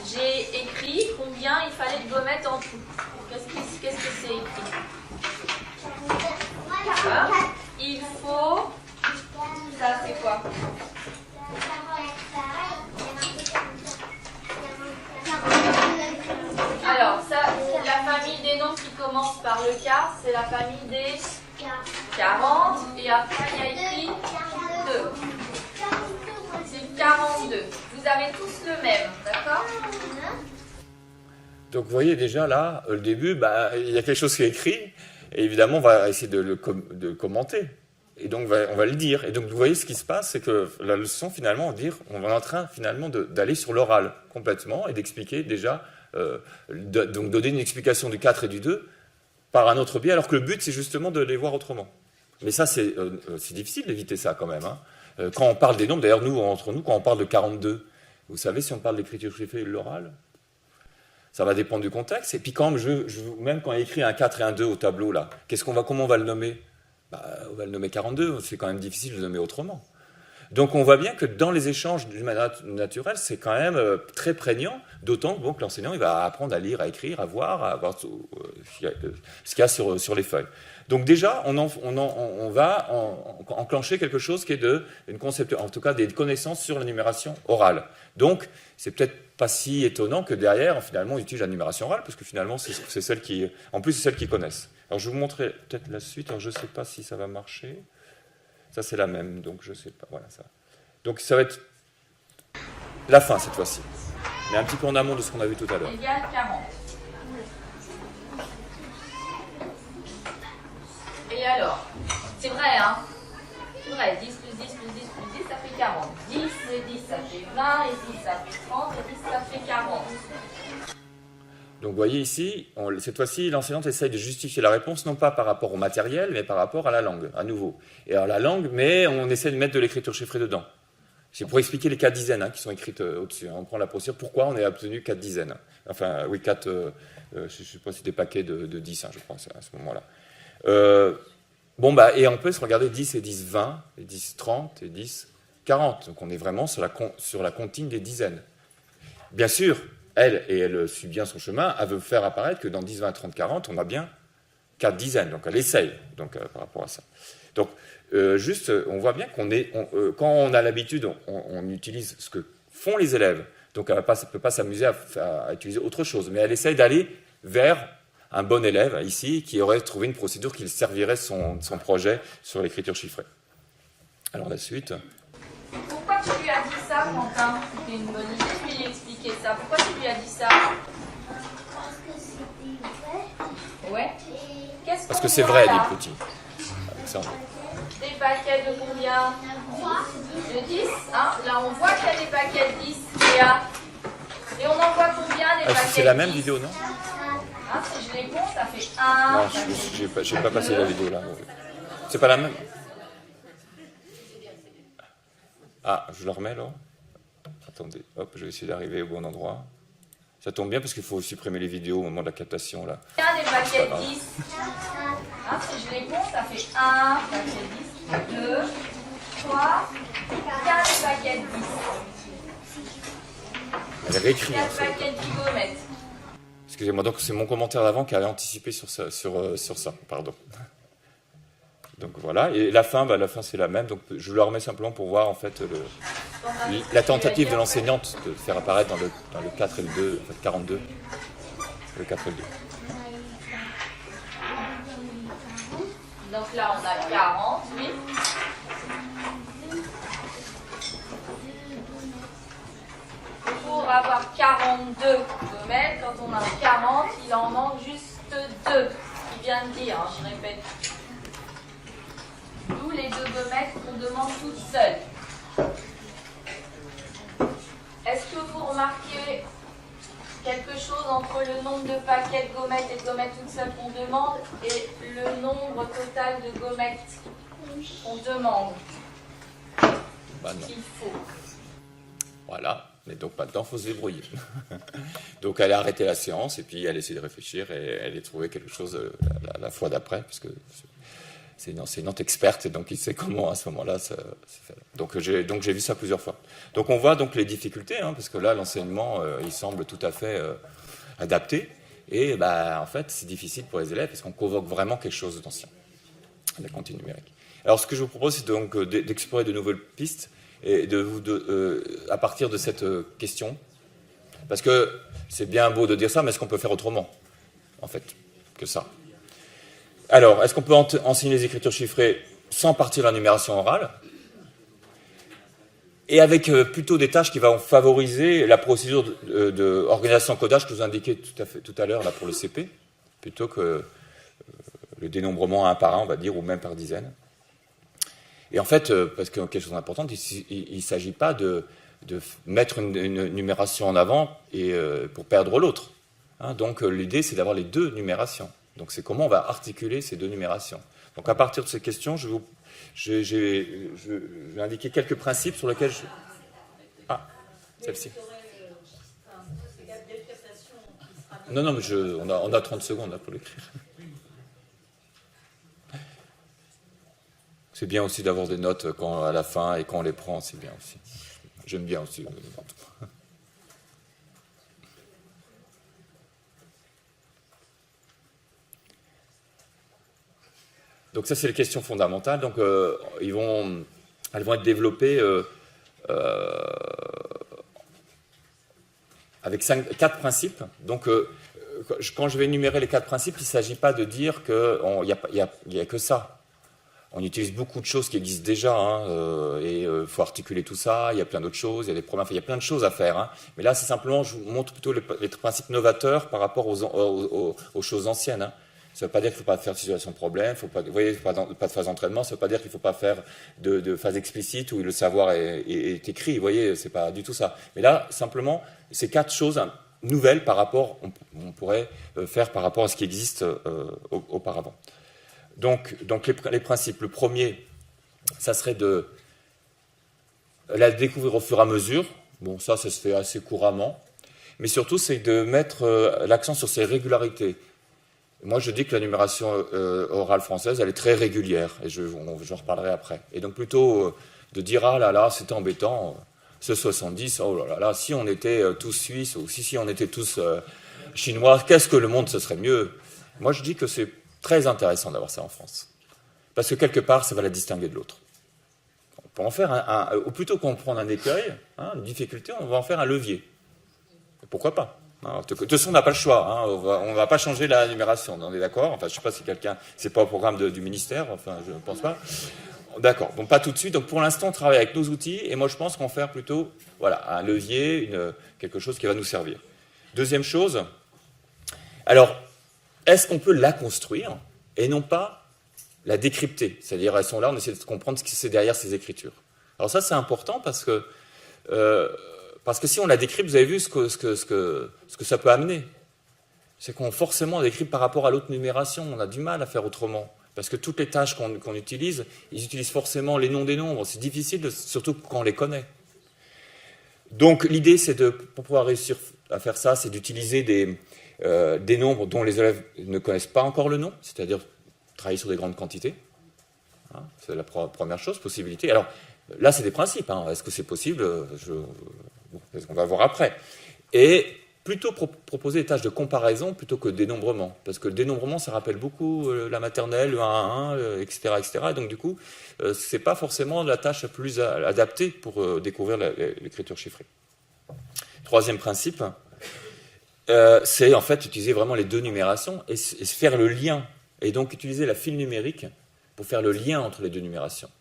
S2: j'ai écrit combien il fallait de gommettes en tout. Qu'est-ce que c'est écrit? Voilà. Il faut... Ça, c'est quoi? Alors, ça, la famille des nombres qui commence par le quart, c'est la famille des 40. Et après, il y a écrit 2. C'est 42. Vous avez tous le même, d'accord?
S1: Donc vous voyez déjà là, le début, il y a quelque chose qui est écrit, et évidemment on va essayer de le commenter, et donc on va le dire. Et donc vous voyez ce qui se passe, c'est que la leçon finalement, on est en train finalement d'aller sur l'oral complètement, et d'expliquer déjà, donc donner une explication du 4 et du 2 par un autre biais, alors que le but c'est justement de les voir autrement. Mais ça c'est difficile d'éviter ça quand même. Hein. Quand on parle des nombres, d'ailleurs nous, entre nous, quand on parle de 42, vous savez si on parle d'écriture chiffrée et de l'oral, ça va dépendre du contexte. Et puis même quand il écrit un 4 et un 2 au tableau, là, comment on va le nommer? On va le nommer 42, c'est quand même difficile de le nommer autrement. Donc on voit bien que dans les échanges d'une manière naturelle, c'est quand même très prégnant, d'autant que l'enseignant il va apprendre à lire, à écrire, à voir ce qu'il y a sur les feuilles. Donc déjà, on va enclencher quelque chose qui est une concept, en tout cas des connaissances sur la numération orale. Donc, c'est peut-être pas si étonnant que derrière, finalement, on utilise la numération orale, parce que finalement, c'est celle qui, en plus, c'est celle qu'ils connaissent. Alors, je vais vous montrer peut-être la suite. Alors, je ne sais pas si ça va marcher. Ça, c'est la même, donc je ne sais pas. Voilà ça. Donc, ça va être la fin cette fois-ci, mais un petit peu en amont de ce qu'on a vu tout à l'heure.
S2: Égal 40. Et alors, c'est vrai, hein? C'est vrai, 10 plus 10 plus 10 plus 10, ça fait 40. 10 et 10, ça fait 20, et 10, ça fait 30, et 10, ça fait 40.
S1: Donc vous voyez ici, cette fois-ci, l'enseignante essaye de justifier la réponse, non pas par rapport au matériel, mais par rapport à la langue, à nouveau. Et alors la langue, mais on essaie de mettre de l'écriture chiffrée dedans. C'est pour expliquer les 4 dizaines qui sont écrites au-dessus. On prend la procédure, pourquoi on a obtenu 4 dizaines. Enfin, oui, 4, je ne sais pas si c'est des paquets de 10, je crois, à ce moment-là. Et on peut se regarder 10 et 10, 20, et 10, 30, et 10, 40. Donc on est vraiment sur la comptine des dizaines. Bien sûr, elle suit bien son chemin, elle veut faire apparaître que dans 10, 20, 30, 40, on a bien 4 dizaines. Donc elle essaye par rapport à ça. Donc on voit bien quand on a l'habitude, on utilise ce que font les élèves. Donc elle ne peut pas s'amuser à utiliser autre chose. Mais elle essaye d'aller vers un bon élève, ici, qui aurait trouvé une procédure qui servirait son projet sur l'écriture chiffrée. Alors la suite.
S2: Pourquoi tu lui as dit ça, Quentin? C'était une bonne idée de lui expliquer ça. Pourquoi tu lui as dit ça?
S3: Parce que c'était vrai.
S2: Ouais.
S1: Parce que c'est vrai, dit le petit.
S2: Des paquets de combien? De 10. Hein? Là, on voit qu'il y a des paquets de 10. Et on en voit combien des paquets de 10?
S1: C'est la même vidéo, non?
S2: Hein, si je les compte, ça fait 1.
S1: Non, je n'ai pas passé la vidéo là. C'est pas la même? Ah, je le remets là. Attendez, hop, je vais essayer d'arriver au bon endroit. Ça tombe bien parce qu'il faut supprimer les vidéos au moment de la captation là.
S2: Des paquets de 10. Hein, si je les compte, ça fait 1 paquet de 10, 2, 3, 4 paquets de 10.
S1: Elle réécrit.
S2: 4 paquets de gommettes.
S1: Excusez-moi, donc c'est mon commentaire d'avant qui avait anticipé sur ça, pardon. Donc voilà, et la fin c'est la même, donc je la remets simplement pour voir en fait la tentative de l'enseignante de faire apparaître dans le 4 et le 2, en fait 42, le 4 et le 2.
S2: Donc là on a 40, oui. Pour avoir 42 gommettes, quand on a 40, il en manque juste 2. Il vient de dire, je répète. D'où les 2 gommettes qu'on demande toutes seules. Est-ce que vous remarquez quelque chose entre le nombre de paquets de gommettes et de gommettes toutes seules qu'on demande et le nombre total de gommettes qu'on demande.
S1: Bah non.
S2: Qu'il faut.
S1: Voilà. Mais donc maintenant, il faut se débrouiller. Donc elle a arrêté la séance et puis elle a essayé de réfléchir et elle a trouvé quelque chose la fois d'après, puisque c'est une enseignante experte et donc il sait comment à ce moment-là se fait. Donc j'ai vu ça plusieurs fois. Donc on voit donc les difficultés, hein, parce que là l'enseignement il semble tout à fait adapté et en fait c'est difficile pour les élèves parce qu'on convoque vraiment quelque chose d'ancien, la comptine numérique. Alors ce que je vous propose c'est donc d'explorer de nouvelles pistes et à partir de cette question, parce que c'est bien beau de dire ça, mais est-ce qu'on peut faire autrement, en fait, que ça? Alors, est-ce qu'on peut enseigner les écritures chiffrées sans partir de la numération orale, et avec plutôt des tâches qui vont favoriser la procédure d'organisation-codage que je vous indiquais tout à l'heure là pour le CP, plutôt que le dénombrement un par un, on va dire, ou même par dizaines. Et en fait, parce que quelque chose d'important, il ne s'agit pas de mettre une numération en avant et, pour perdre l'autre. Hein, donc l'idée, c'est d'avoir les deux numérations. Donc c'est comment on va articuler ces deux numérations. Donc à partir de ces questions, je vais indiquer quelques principes sur lesquels je... Ah, celle-ci. Non, mais on a 30 secondes là, pour l'écrire. C'est bien aussi d'avoir des notes à la fin et quand on les prend, c'est bien aussi. J'aime bien aussi. Donc ça, c'est les questions fondamentales. Donc elles vont être développées avec 4 principes. Donc quand je vais énumérer les 4 principes, il ne s'agit pas de dire qu'il n'y a que ça. On utilise beaucoup de choses qui existent déjà, hein, et il faut articuler tout ça, il y a plein d'autres choses, il y a des problèmes, il y a plein de choses à faire. Hein. Mais là, c'est simplement, je vous montre plutôt les principes novateurs par rapport aux choses anciennes. Hein. Ça ne veut pas dire qu'il ne faut pas faire de situation de problème, vous voyez, pas de phase d'entraînement, ça ne veut pas dire qu'il ne faut pas faire de phase explicite où le savoir est écrit, vous voyez, ce n'est pas du tout ça. Mais là, simplement, c'est 4 choses nouvelles par rapport, on pourrait faire par rapport à ce qui existe auparavant. Donc les principes, le premier, ça serait de la découvrir au fur et à mesure. Bon, ça se fait assez couramment. Mais surtout, c'est de mettre l'accent sur ses régularités. Moi, je dis que la numération orale française, elle est très régulière. Et j'en reparlerai après. Et donc, plutôt de dire, ah là là, c'est embêtant, ce 70, oh là là, si on était tous suisses, ou si on était tous chinois, qu'est-ce que le monde, ce serait mieux. Moi, je dis que c'est très intéressant d'avoir ça en France. Parce que quelque part, ça va la distinguer de l'autre. On peut en faire ou plutôt qu'on prend un écueil, hein, une difficulté, on va en faire un levier. Et pourquoi pas? De toute façon, on n'a pas le choix. Hein, on ne va pas changer la numération. On est d'accord? Enfin, je ne sais pas si quelqu'un... C'est pas au programme du ministère. Enfin, je ne pense pas. D'accord. Donc, pas tout de suite. Donc, pour l'instant, on travaille avec nos outils. Et moi, je pense qu'on va faire plutôt un levier, quelque chose qui va nous servir. Deuxième chose. Alors, est-ce qu'on peut la construire et non pas la décrypter? C'est-à-dire, elles sont là, on essaie de comprendre ce qui c'est derrière ces écritures. Alors ça, c'est important parce que si on la décrypte, vous avez vu ce que ça peut amener. C'est qu'on forcément décrypte par rapport à l'autre numération. On a du mal à faire autrement. Parce que toutes les tâches qu'on utilise, ils utilisent forcément les noms des nombres. C'est difficile, surtout quand on les connaît. Donc l'idée, pour pouvoir réussir à faire ça, c'est d'utiliser des nombres dont les élèves ne connaissent pas encore le nom, c'est-à-dire travailler sur des grandes quantités. Hein, c'est la première chose, possibilité. Alors là, c'est des principes. Hein. Est-ce que c'est possible? On va voir après. Et plutôt proposer des tâches de comparaison plutôt que de dénombrement. Parce que le dénombrement, ça rappelle beaucoup la maternelle, le 1 à 1, etc., etc. Et donc, du coup, ce n'est pas forcément la tâche la plus adaptée pour découvrir l'écriture chiffrée. Troisième principe, c'est en fait utiliser vraiment les deux numérations et faire le lien. Et donc, utiliser la file numérique pour faire le lien entre les deux numérations.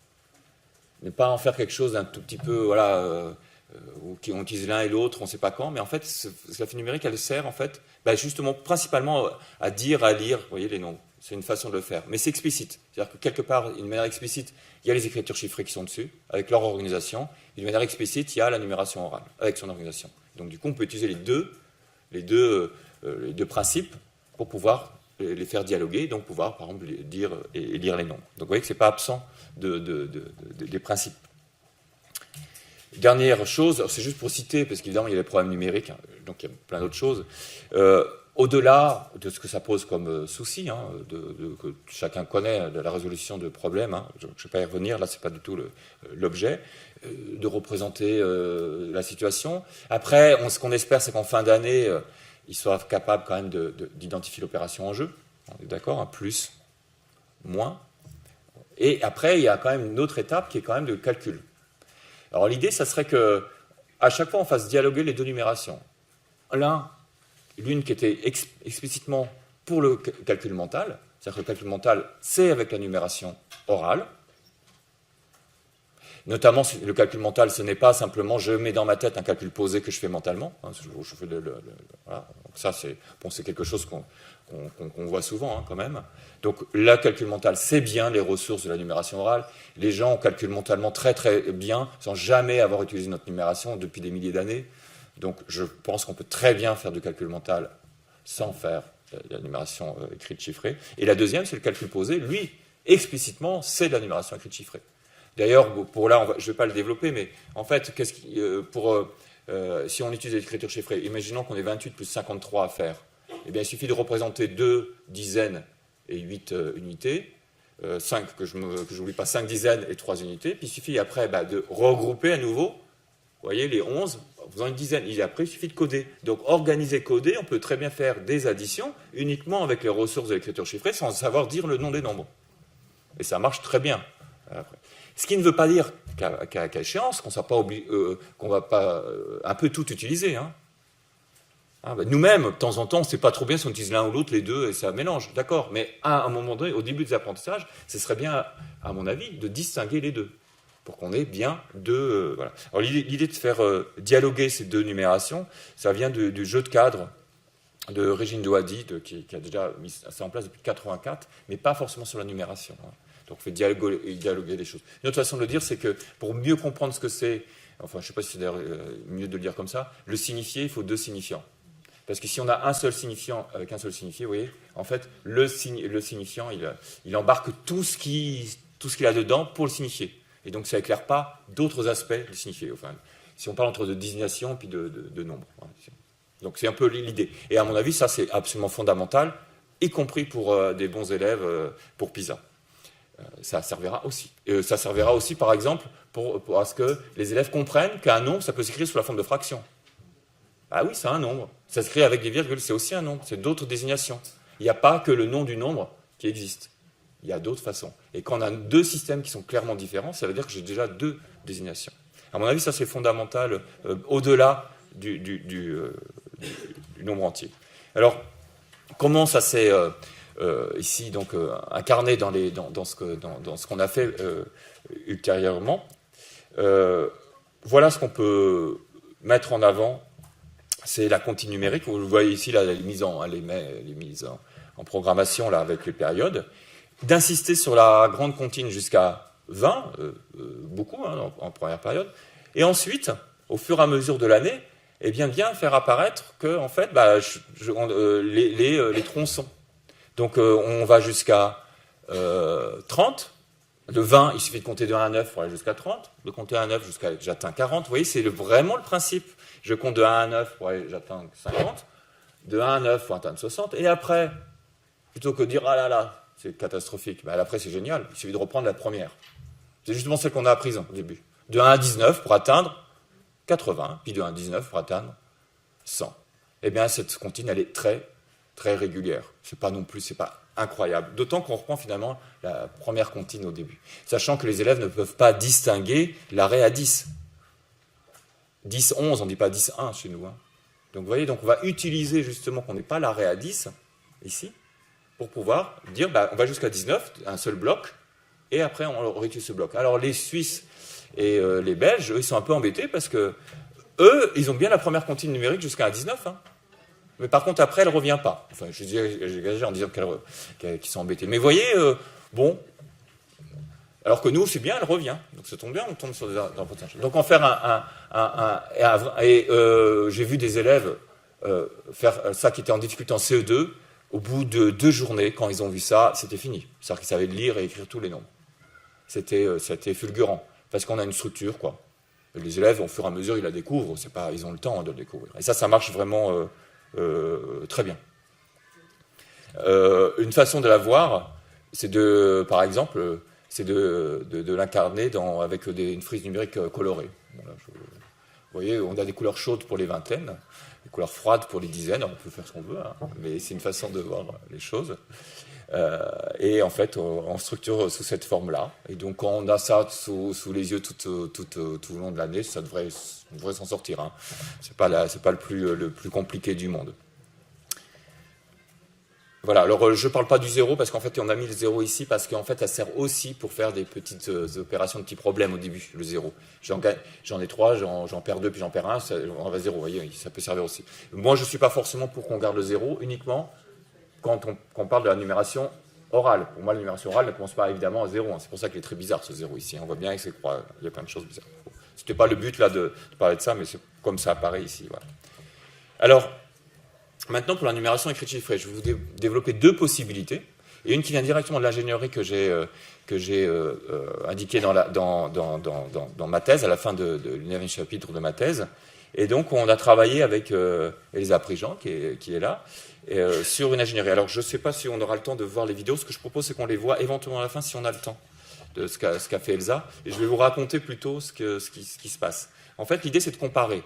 S1: Ne pas en faire quelque chose d'un tout petit peu, on utilise l'un et l'autre, on ne sait pas quand, mais en fait, la file numérique, elle sert en fait, justement, principalement à lire, vous voyez, les nombres. C'est une façon de le faire. Mais c'est explicite. C'est-à-dire que quelque part, d'une manière explicite, il y a les écritures chiffrées qui sont dessus, avec leur organisation. Et d'une manière explicite, il y a la numération orale, avec son organisation. Donc du coup, on peut utiliser les deux les deux principes pour pouvoir les faire dialoguer, donc pouvoir, par exemple, dire et lire les nombres. Donc vous voyez que ce n'est pas absent des principes. Dernière chose, c'est juste pour citer, parce qu'évidemment il y a les problèmes numériques, hein, donc il y a plein d'autres choses. Au-delà de ce que ça pose comme souci, hein, que chacun connaît, de la résolution de problèmes, hein, je ne vais pas y revenir, là c'est pas du tout l'objet, de représenter la situation. Après, ce qu'on espère, c'est qu'en fin d'année, ils soient capables quand même d'identifier l'opération en jeu. On est d'accord, un plus, moins. Et après, il y a quand même une autre étape qui est quand même le calcul. Alors l'idée, ça serait que à chaque fois, on fasse dialoguer les deux numérations. L'une qui était explicitement pour le calcul mental, c'est-à-dire que le calcul mental, c'est avec la numération orale. Notamment, le calcul mental, ce n'est pas simplement je mets dans ma tête un calcul posé que je fais mentalement. Hein, je fais voilà. Donc ça, c'est quelque chose qu'on voit souvent, hein, quand même. Donc, le calcul mental, c'est bien les ressources de la numération orale. Les gens calculent mentalement très très bien, sans jamais avoir utilisé notre numération depuis des milliers d'années. Donc, je pense qu'on peut très bien faire du calcul mental sans faire la numération écrite chiffrée. Et la deuxième, c'est le calcul posé. Lui, explicitement, c'est de la numération écrite chiffrée. D'ailleurs, je ne vais pas le développer, mais en fait, si on utilise l'écriture chiffrée, imaginons qu'on ait 28 plus 53 à faire. Eh bien, il suffit de représenter 2 dizaines et 8 unités, 5, que je n'oublie pas, 5 dizaines et 3 unités, puis il suffit après de regrouper à nouveau, vous voyez, les 11, en faisant une dizaine. Et après, il suffit de coder. Donc, organiser, coder, on peut très bien faire des additions uniquement avec les ressources de l'écriture chiffrée sans savoir dire le nom des nombres. Et ça marche très bien. Après. Ce qui ne veut pas dire qu'à échéance, qu'on ne va pas un peu tout utiliser. Hein. Nous-mêmes, de temps en temps, on ne sait pas trop bien si on utilise l'un ou l'autre, les deux, et ça mélange, d'accord. Mais à un moment donné, au début des apprentissages, ce serait bien, à mon avis, de distinguer les deux, pour qu'on ait bien deux... voilà. Alors l'idée de faire dialoguer ces deux numérations, ça vient du jeu de cadre de Régine Douady, qui a déjà mis ça en place depuis 1984, mais pas forcément sur la numération. Hein. Donc on fait dialoguer les choses. Une autre façon de le dire, c'est que pour mieux comprendre ce que c'est, enfin je ne sais pas si c'est d'ailleurs mieux de le dire comme ça, le signifié, il faut deux signifiants. Parce que si on a un seul signifiant avec un seul signifié, vous voyez, en fait, le signifiant, il embarque tout ce qu'il a dedans pour le signifier. Et donc ça n'éclaire pas d'autres aspects du signifié. Enfin, si on parle entre de désignation et de nombre. Voilà. Donc c'est un peu l'idée. Et à mon avis, ça c'est absolument fondamental, y compris pour des bons élèves pour PISA. Ça servira aussi. Ça servira aussi, par exemple, pour à ce que les élèves comprennent qu'un nombre, ça peut s'écrire sous la forme de fraction. Ah oui, c'est un nombre. Ça s'écrit avec des virgules, c'est aussi un nombre. C'est d'autres désignations. Il n'y a pas que le nom du nombre qui existe. Il y a d'autres façons. Et quand on a deux systèmes qui sont clairement différents, ça veut dire que j'ai déjà deux désignations. À mon avis, ça c'est fondamental au-delà du nombre entier. Alors, comment ça s'est ici donc incarné dans ce qu'on a fait ultérieurement. Voilà ce qu'on peut mettre en avant. C'est la comptine numérique. Vous le voyez ici, là, les mises en programmation là, avec les périodes. D'insister sur la grande comptine jusqu'à 20, beaucoup hein, en première période. Et ensuite, au fur et à mesure de l'année, eh bien faire apparaître que en fait, les tronçons. Donc on va jusqu'à 30. De 20, il suffit de compter de 1 à 9 pour aller jusqu'à 30. De compter 1 à 9 jusqu'à j'atteins 40. Vous voyez, c'est vraiment le principe. Je compte de 1 à 9 pour aller j'atteins 50. De 1 à 9 pour atteindre 60. Et après, plutôt que de dire ah là là, c'est catastrophique, après c'est génial, il suffit de reprendre la première. C'est justement celle qu'on a apprise au début. De 1 à 19 pour atteindre 80, puis de 1 à 19 pour atteindre 100. Eh bien, cette comptine, elle est très, très régulière. C'est pas incroyable. D'autant qu'on reprend finalement la première comptine au début. Sachant que les élèves ne peuvent pas distinguer l'arrêt à 10. 10, 11, on ne dit pas 10, 1 chez nous. Hein. Donc vous voyez, on va utiliser justement qu'on n'ait pas l'arrêt à 10, ici, pour pouvoir dire, on va jusqu'à 19, un seul bloc, et après on réutilise ce bloc. Alors les Suisses et les Belges, eux, ils sont un peu embêtés parce que eux, ils ont bien la première comptine numérique jusqu'à 19, hein. Mais par contre, après, elle ne revient pas. Enfin, j'exagère en disant qu'ils sont embêtés. Mais vous voyez, alors que nous, c'est bien, elle revient. Donc ça tombe bien, on tombe sur des apprentissages. Donc en faire j'ai vu des élèves faire ça qui était en difficulté en CE2, au bout de 2 journées, quand ils ont vu ça, c'était fini. C'est-à-dire qu'ils savaient lire et écrire tous les nombres. C'était fulgurant, parce qu'on a une structure, quoi. Et les élèves, au fur et à mesure, ils la découvrent, ils ont le temps de le découvrir. Et ça marche vraiment très bien. Une façon de la voir, c'est par exemple, c'est de l'incarner avec une frise numérique colorée. Voilà, vous voyez, on a des couleurs chaudes pour les vingtaines, des couleurs froides pour les dizaines, on peut faire ce qu'on veut, hein, mais c'est une façon de voir les choses. Et en fait, on structure sous cette forme-là. Et donc, quand on a ça sous les yeux tout au long de l'année, on devrait s'en sortir. Hein. C'est pas le plus compliqué du monde. Voilà, alors je ne parle pas du zéro parce qu'en fait on a mis le zéro ici parce qu'en fait elle sert aussi pour faire des petites opérations de petits problèmes au début, le zéro. J'en ai 3, j'en perds 2 puis j'en perds 1, on va 0, vous voyez, ça peut servir aussi. Moi je ne suis pas forcément pour qu'on garde le zéro uniquement quand on parle de la numération orale. Pour moi la numération orale ne commence pas évidemment à 0, hein. C'est pour ça qu'il est très bizarre ce zéro ici, on voit bien que c'est croix, il y a plein de choses bizarres. Ce n'était pas le but là de parler de ça, mais c'est comme ça apparaît ici. Voilà. Alors, maintenant, pour la numération écrite chiffrée, je vais vous développer 2 possibilités. Et une qui vient directement de l'ingénierie que j'ai indiquée dans ma thèse, à la fin de l'unième chapitre de ma thèse. Et donc, on a travaillé avec Elsa Prigent, qui est là, sur une ingénierie. Alors, je ne sais pas si on aura le temps de voir les vidéos. Ce que je propose, c'est qu'on les voit éventuellement à la fin, si on a le temps, de ce qu'a fait Elsa. Et je vais vous raconter plutôt ce qui se passe. En fait, l'idée, c'est de comparer.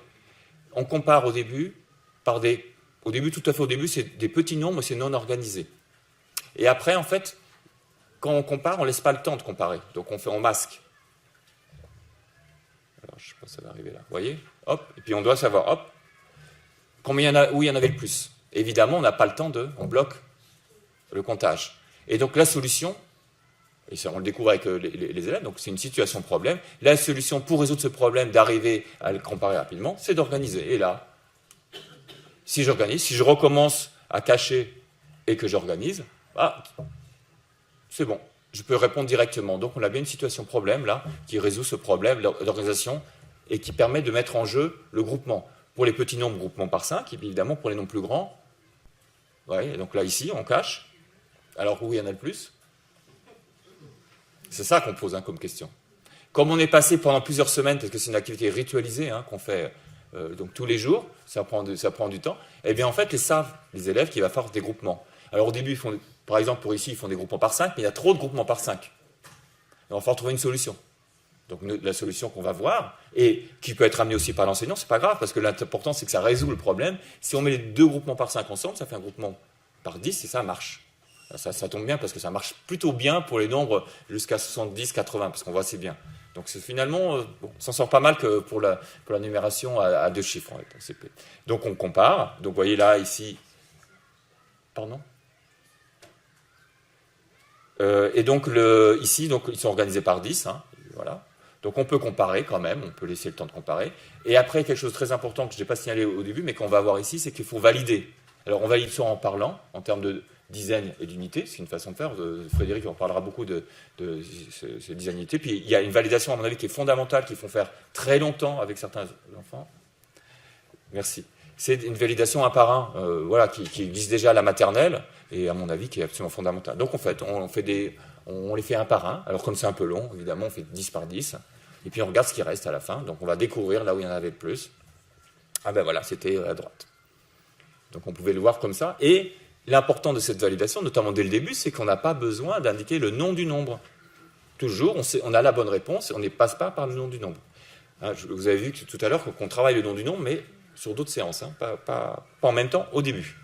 S1: On compare au début par tout à fait au début, c'est des petits nombres, c'est non organisé. Et après, en fait, quand on compare, on ne laisse pas le temps de comparer. Donc, on masque. Alors, je ne sais pas si ça va arriver là. Vous voyez ? Hop. Et puis, on doit savoir, hop, où il y en avait le plus. Évidemment, on n'a pas le temps on bloque le comptage. Et donc, la solution, et ça, on le découvre avec les élèves, donc c'est une situation problème. La solution pour résoudre ce problème, d'arriver à le comparer rapidement, c'est d'organiser. Et là, si j'organise, si je recommence à cacher et que j'organise, c'est bon, je peux répondre directement. Donc on a bien une situation problème là, qui résout ce problème d'organisation et qui permet de mettre en jeu le groupement. Pour les petits nombres, groupement par 5, et puis évidemment pour les nombres plus grands, ouais, donc là ici, on cache. Alors où il y en a le plus ? C'est ça qu'on pose comme question. Comme on est passé pendant plusieurs semaines, parce que c'est une activité ritualisée qu'on fait donc tous les jours, ça prend du temps, et bien en fait, les élèves qu'il va falloir des groupements. Alors au début, par exemple pour ici, ils font des groupements par 5, mais il y a trop de groupements par 5. Il va falloir trouver une solution. Donc la solution qu'on va voir, et qui peut être amenée aussi par l'enseignant, c'est pas grave, parce que l'important c'est que ça résout le problème. Si on met les 2 groupements par 5 ensemble, ça fait un groupement par 10 et ça marche. Ça tombe bien parce que ça marche plutôt bien pour les nombres jusqu'à 70, 80, parce qu'on voit assez bien. Donc finalement, on s'en sort pas mal que pour la numération à 2 chiffres en CP. Donc on compare. Donc vous voyez là, ici... Pardon ? Et donc ici, donc, ils sont organisés par 10. Voilà. Donc on peut comparer quand même, on peut laisser le temps de comparer. Et après, quelque chose de très important que je n'ai pas signalé au début, mais qu'on va voir ici, c'est qu'il faut valider. Alors on valide soit en parlant, en termes de dizaines et d'unités, c'est une façon de faire. Frédéric en parlera beaucoup de ces dizaines d'unités. Puis il y a une validation, à mon avis, qui est fondamentale, qu'il faut faire très longtemps avec certains enfants. Merci. C'est une validation un par un, voilà, qui existe déjà à la maternelle, et à mon avis, qui est absolument fondamentale. Donc en fait, on les fait un par un. Alors comme c'est un peu long, évidemment, on fait 10 par 10. Et puis on regarde ce qui reste à la fin. Donc on va découvrir là où il y en avait le plus. Ah ben voilà, c'était à droite. Donc on pouvait le voir comme ça. Et l'important de cette validation, notamment dès le début, c'est qu'on n'a pas besoin d'indiquer le nom du nombre. Toujours, on a la bonne réponse et on ne passe pas par le nom du nombre. Vous avez vu tout à l'heure qu'on travaille le nom du nombre, mais sur d'autres séances, pas en même temps au début.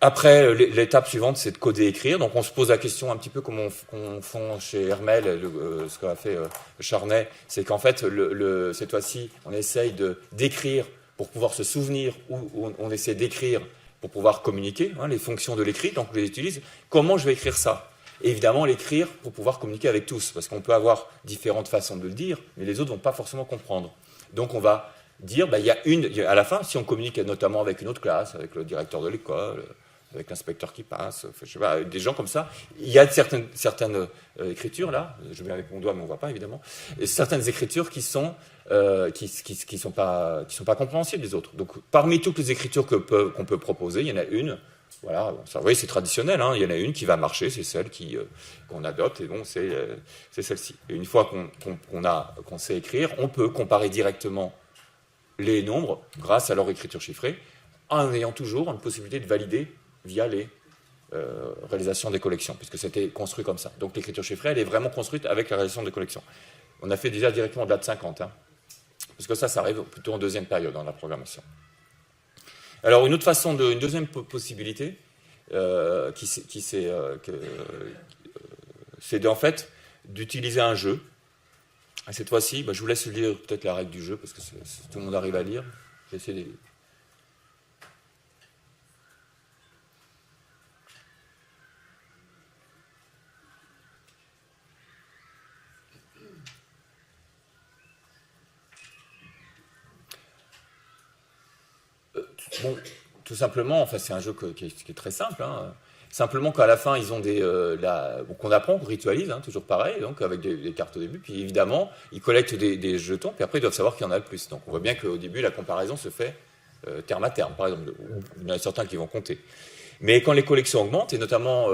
S1: Après, l'étape suivante, c'est de coder et écrire. Donc on se pose la question un petit peu comme on fait chez Hermel, ce qu'a fait Charnay, c'est qu'en fait, cette fois-ci, on essaye d'écrire pour pouvoir se souvenir, ou on essaie d'écrire pour pouvoir communiquer, les fonctions de l'écrit, donc on les utilise. Comment je vais écrire ça ? Et évidemment, l'écrire pour pouvoir communiquer avec tous, parce qu'on peut avoir différentes façons de le dire, mais les autres ne vont pas forcément comprendre. Donc on va dire, à la fin, si on communique notamment avec une autre classe, avec le directeur de l'école, avec l'inspecteur qui passe, je sais pas, des gens comme ça. Il y a certaines écritures, là, je mets avec mon doigt, mais on ne voit pas, évidemment, et certaines écritures qui sont pas compréhensibles des autres. Donc, parmi toutes les écritures qu'on peut proposer, il y en a une, voilà, ça, vous voyez, c'est traditionnel, hein, il y en a une qui va marcher, c'est celle qu'on adopte, et donc c'est celle-ci. Et une fois qu'on sait écrire, on peut comparer directement les nombres grâce à leur écriture chiffrée, en ayant toujours une possibilité de valider via les réalisations des collections, puisque c'était construit comme ça. Donc l'écriture chiffrée, elle est vraiment construite avec la réalisation des collections. On a fait déjà directement au-delà de 50, hein, parce que ça arrive plutôt en deuxième période dans la programmation. Alors une deuxième possibilité, c'est en fait d'utiliser un jeu. Et cette fois-ci, je vous laisse lire peut-être la règle du jeu, parce que tout le monde arrive à lire. Je vais essayer de... Bon, tout simplement, enfin, c'est un jeu qui est très simple. Hein. Simplement qu'à la fin, ils ont qu'on apprend, qu'on ritualise, hein, toujours pareil, donc avec des cartes au début. Puis évidemment, ils collectent des jetons, puis après, ils doivent savoir qu'il y en a le plus. Donc on voit bien qu'au début, la comparaison se fait terme à terme, par exemple. Il y en a certains qui vont compter. Mais quand les collections augmentent, et notamment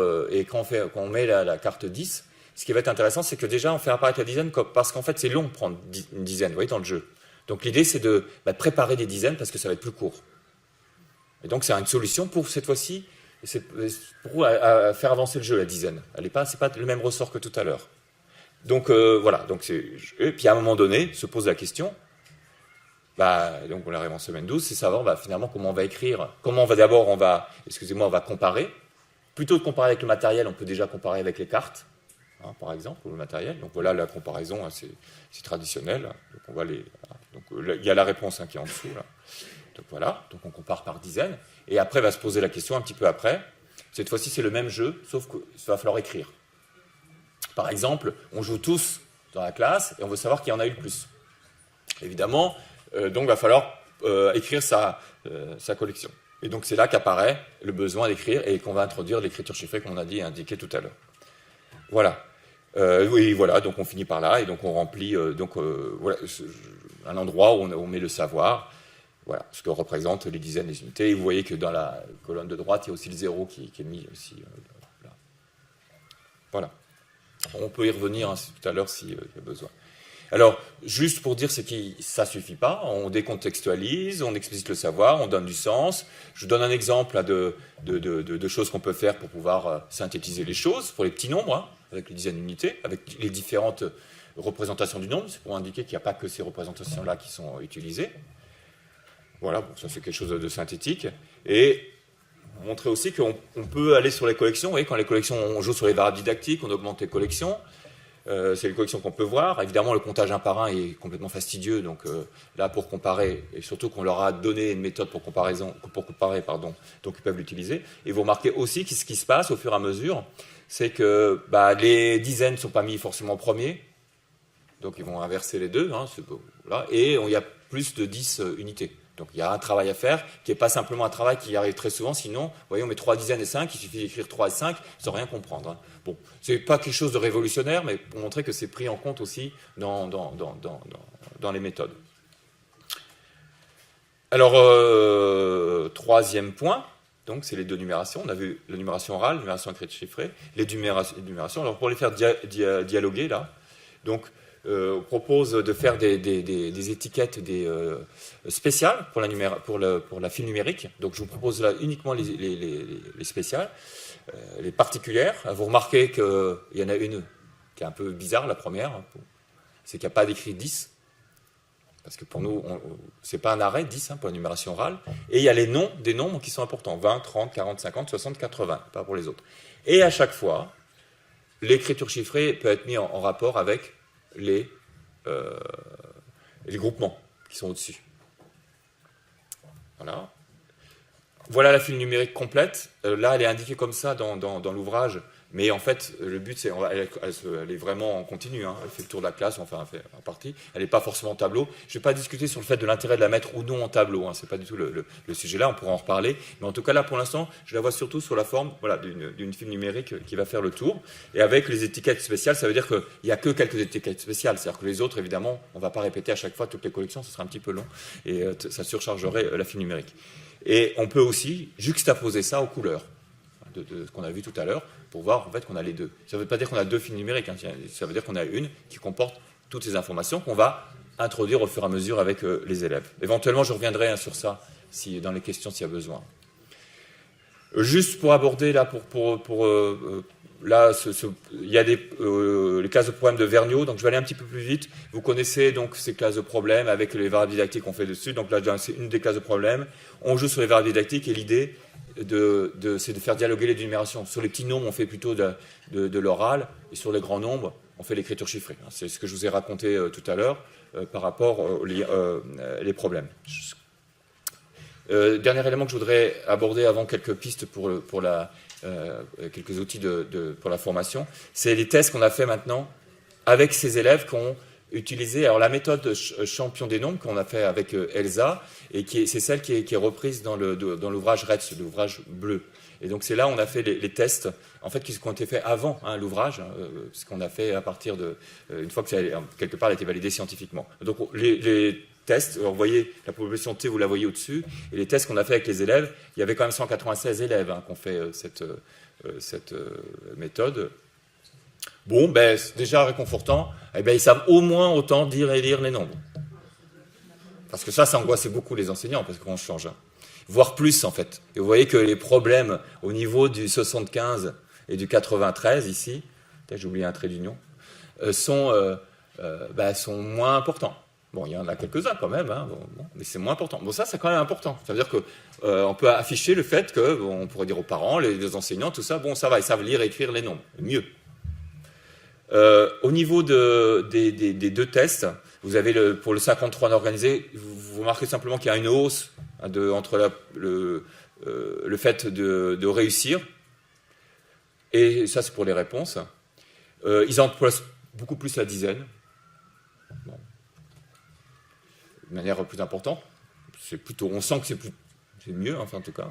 S1: quand on met la carte 10, ce qui va être intéressant, c'est que déjà, on fait apparaître la dizaine, parce qu'en fait, c'est long de prendre une dizaine, vous voyez, dans le jeu. Donc l'idée, c'est de préparer des dizaines, parce que ça va être plus court. Et donc, c'est une solution pour, cette fois-ci, pour faire avancer le jeu, la dizaine. C'est pas le même ressort que tout à l'heure. Donc, voilà. Et puis, à un moment donné, se pose la question, donc on arrive en semaine 12, c'est savoir, finalement, comment on va écrire. On va comparer. Plutôt que comparer avec le matériel, on peut déjà comparer avec les cartes, hein, par exemple, ou le matériel. Donc, voilà, la comparaison, hein, c'est traditionnel. Donc, on va il y a la réponse, hein, qui est en dessous, là. Donc voilà, donc on compare par dizaines, et après va se poser la question un petit peu après. Cette fois-ci, c'est le même jeu, sauf qu'il va falloir écrire. Par exemple, on joue tous dans la classe, et on veut savoir qui en a eu le plus. Évidemment, donc il va falloir écrire sa collection. Et donc c'est là qu'apparaît le besoin d'écrire, et qu'on va introduire l'écriture chiffrée qu'on a dit et indiqué tout à l'heure. Voilà. Oui, voilà, donc on finit par là, et donc on remplit voilà, un endroit où on met le savoir. Voilà, ce que représentent les dizaines, les unités. Et vous voyez que dans la colonne de droite, il y a aussi le 0 qui est mis aussi là. Voilà. On peut y revenir tout à l'heure s'il y a besoin. Alors, juste pour dire que ça ne suffit pas. On décontextualise, on explicite le savoir, on donne du sens. Je vous donne un exemple là, de choses qu'on peut faire pour pouvoir synthétiser les choses, pour les petits nombres, hein, avec les dizaines d'unités, avec les différentes représentations du nombre. C'est pour indiquer qu'il n'y a pas que ces représentations-là qui sont utilisées. Voilà, bon, ça c'est quelque chose de synthétique. Et montrer aussi qu'on peut aller sur les collections. Vous voyez, quand les collections, on joue sur les variables didactiques, on augmente les collections. C'est les collections qu'on peut voir. Évidemment, le comptage un par un est complètement fastidieux. Donc là, pour comparer, et surtout qu'on leur a donné une méthode pour comparer, donc ils peuvent l'utiliser. Et vous remarquez aussi que ce qui se passe au fur et à mesure, c'est que les dizaines ne sont pas mis forcément en premier. Donc ils vont inverser les deux. Hein, voilà, et il y a plus de 10 unités. Donc il y a un travail à faire, qui n'est pas simplement un travail qui arrive très souvent, sinon, vous voyez, on met 3 dizaines et 5, il suffit d'écrire 3 et 5 sans rien comprendre. Hein. Bon, c'est pas quelque chose de révolutionnaire, mais pour montrer que c'est pris en compte aussi dans les méthodes. Alors, troisième point, donc c'est les deux numérations. On a vu la numération orale, la numération écrite chiffrée, les numérations. Alors pour les faire dialoguer, là, donc, on propose de faire des étiquettes spéciales pour la file numérique. Donc je vous propose là uniquement les spéciales, les particulières. Vous remarquez qu'il y en a une qui est un peu bizarre, la première, c'est qu'il n'y a pas d'écrit 10. Parce que pour nous, ce n'est pas un arrêt, 10 pour la numération orale. Et il y a les noms des nombres qui sont importants, 20, 30, 40, 50, 60, 80, pas pour les autres. Et à chaque fois, l'écriture chiffrée peut être mise en rapport avec les groupements qui sont au-dessus. Voilà la file numérique complète. Là, elle est indiquée comme ça dans l'ouvrage Mais en fait, le but, c'est elle est vraiment en continu. Hein. Elle fait le tour de la classe, enfin, elle fait en partie. Elle n'est pas forcément en tableau. Je ne vais pas discuter sur le fait de l'intérêt de la mettre ou non en tableau. Hein. Ce n'est pas du tout le sujet là. On pourra en reparler. Mais en tout cas, là, pour l'instant, je la vois surtout sur la forme voilà, d'une film numérique qui va faire le tour. Et avec les étiquettes spéciales, ça veut dire qu'il n'y a que quelques étiquettes spéciales. C'est-à-dire que les autres, évidemment, on ne va pas répéter à chaque fois toutes les collections. Ce sera un petit peu long. Et ça surchargerait la film numérique. Et on peut aussi juxtaposer ça aux couleurs. De ce qu'on a vu tout à l'heure, pour voir en fait qu'on a les deux. Ça ne veut pas dire qu'on a deux films numériques, hein. Ça veut dire qu'on a une qui comporte toutes ces informations qu'on va introduire au fur et à mesure avec les élèves. Éventuellement, je reviendrai hein, sur ça dans les questions s'il y a besoin. Juste pour aborder là, là, il y a les classes de problèmes de Vergniaud, donc je vais aller un petit peu plus vite. Vous connaissez donc ces classes de problèmes avec les variables didactiques qu'on fait dessus. Donc là, c'est une des classes de problèmes. On joue sur les variables didactiques et l'idée c'est de faire dialoguer les numérations. Sur les petits nombres, on fait plutôt de l'oral, et sur les grands nombres, on fait l'écriture chiffrée. C'est ce que je vous ai raconté tout à l'heure par rapport aux les problèmes. Dernier élément que je voudrais aborder avant quelques pistes quelques outils pour la formation, c'est les tests qu'on a fait maintenant avec ces élèves qui ont utilisé la méthode champion des nombres qu'on a fait avec Elsa, et c'est celle qui est reprise dans l'ouvrage RETS, l'ouvrage bleu. Et donc c'est là où on a fait les tests, en fait, qui ont été faits avant hein, l'ouvrage, ce qu'on a fait à partir une fois que quelque part elle a été validée scientifiquement. Donc les tests, vous voyez la population T, vous la voyez au-dessus, et les tests qu'on a fait avec les élèves, il y avait quand même 196 élèves hein, qui ont fait cette méthode. Bon, ben, c'est déjà réconfortant. Eh ben, ils savent au moins autant dire et lire les nombres. Parce que ça angoissait beaucoup les enseignants, parce qu'on change. Hein. Voire plus, en fait. Et vous voyez que les problèmes au niveau du 75 et du 93, ici, peut-être j'ai oublié un trait d'union, sont moins importants. Bon, il y en a quelques-uns quand même, hein, mais c'est moins important. Bon, ça, c'est quand même important. Ça veut dire qu'on peut afficher le fait que, on pourrait dire aux parents, les enseignants, tout ça, bon, ça va, ils savent lire et écrire les nombres. Mieux. Au niveau des deux tests, vous avez pour le 53 non organisé, vous remarquez simplement qu'il y a une hausse entre le fait de réussir, et ça c'est pour les réponses. Ils emploient beaucoup plus la dizaine, bon. De manière plus importante. On sent que c'est mieux, enfin en tout cas.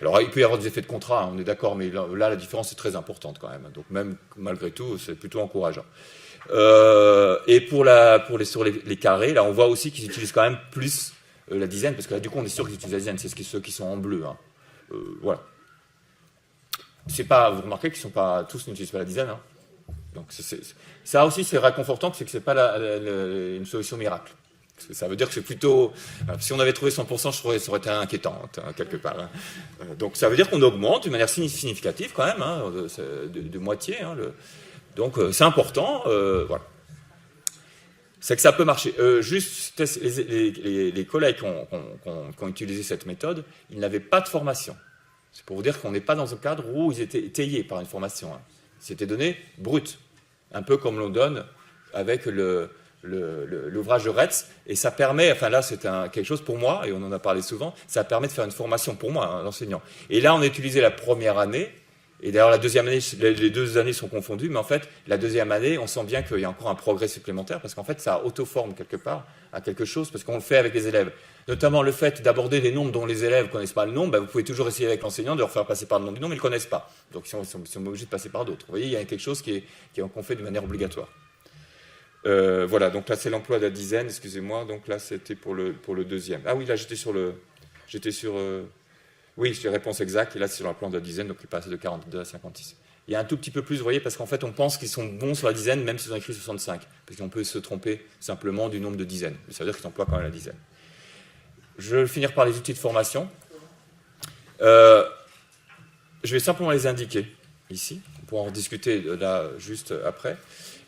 S1: Alors, il peut y avoir des effets de contrat, hein, on est d'accord, mais là, la différence est très importante quand même. Donc, même malgré tout, c'est plutôt encourageant. Et sur les carrés, là, on voit aussi qu'ils utilisent quand même plus la dizaine, parce que là, du coup, on est sûr qu'ils utilisent la dizaine, c'est ceux qui sont en bleu. Hein. Voilà. Vous remarquez qu'ils tous n'utilisent pas la dizaine. Hein. Donc, ça aussi, c'est réconfortant, c'est que c'est pas une solution miracle. Ça veut dire que c'est plutôt... Si on avait trouvé 100%, je trouvais que ça aurait été inquiétant, hein, quelque part. Hein. Donc ça veut dire qu'on augmente d'une manière significative quand même, hein, de moitié. Hein, donc c'est important, voilà. C'est que ça peut marcher. Juste, les collègues qui ont utilisé cette méthode, ils n'avaient pas de formation. C'est pour vous dire qu'on n'est pas dans un cadre où ils étaient étayés par une formation. Hein. C'était donné brut, un peu comme l'on donne avec l'ouvrage de Retz, et ça permet, enfin là c'est quelque chose pour moi, et on en a parlé souvent, ça permet de faire une formation pour moi, hein, l'enseignant. Et là on a utilisé la première année, et d'ailleurs la deuxième année, les 2 années sont confondues, mais en fait la deuxième année, on sent bien qu'il y a encore un progrès supplémentaire, parce qu'en fait ça auto-forme quelque part à quelque chose, parce qu'on le fait avec les élèves. Notamment le fait d'aborder des nombres dont les élèves ne connaissent pas le nom, vous pouvez toujours essayer avec l'enseignant de leur faire passer par le nom du nom, mais ils ne le connaissent pas. Donc ils sont obligés de passer par d'autres. Vous voyez, il y a quelque chose qu'on fait de manière obligatoire. Voilà, donc là c'est l'emploi de la dizaine, excusez-moi, donc là c'était pour le deuxième. Ah oui, là j'étais sur oui, sur la réponse exacte, et là c'est sur l'emploi de la dizaine, donc il passe de 42 à 56. Il y a un tout petit peu plus, vous voyez, parce qu'en fait on pense qu'ils sont bons sur la dizaine, même s'ils ont écrit 65, parce qu'on peut se tromper simplement du nombre de dizaines, mais ça veut dire qu'ils emploient quand même la dizaine. Je vais finir par les outils de formation. Je vais simplement les indiquer ici, on pourra en discuter là juste après.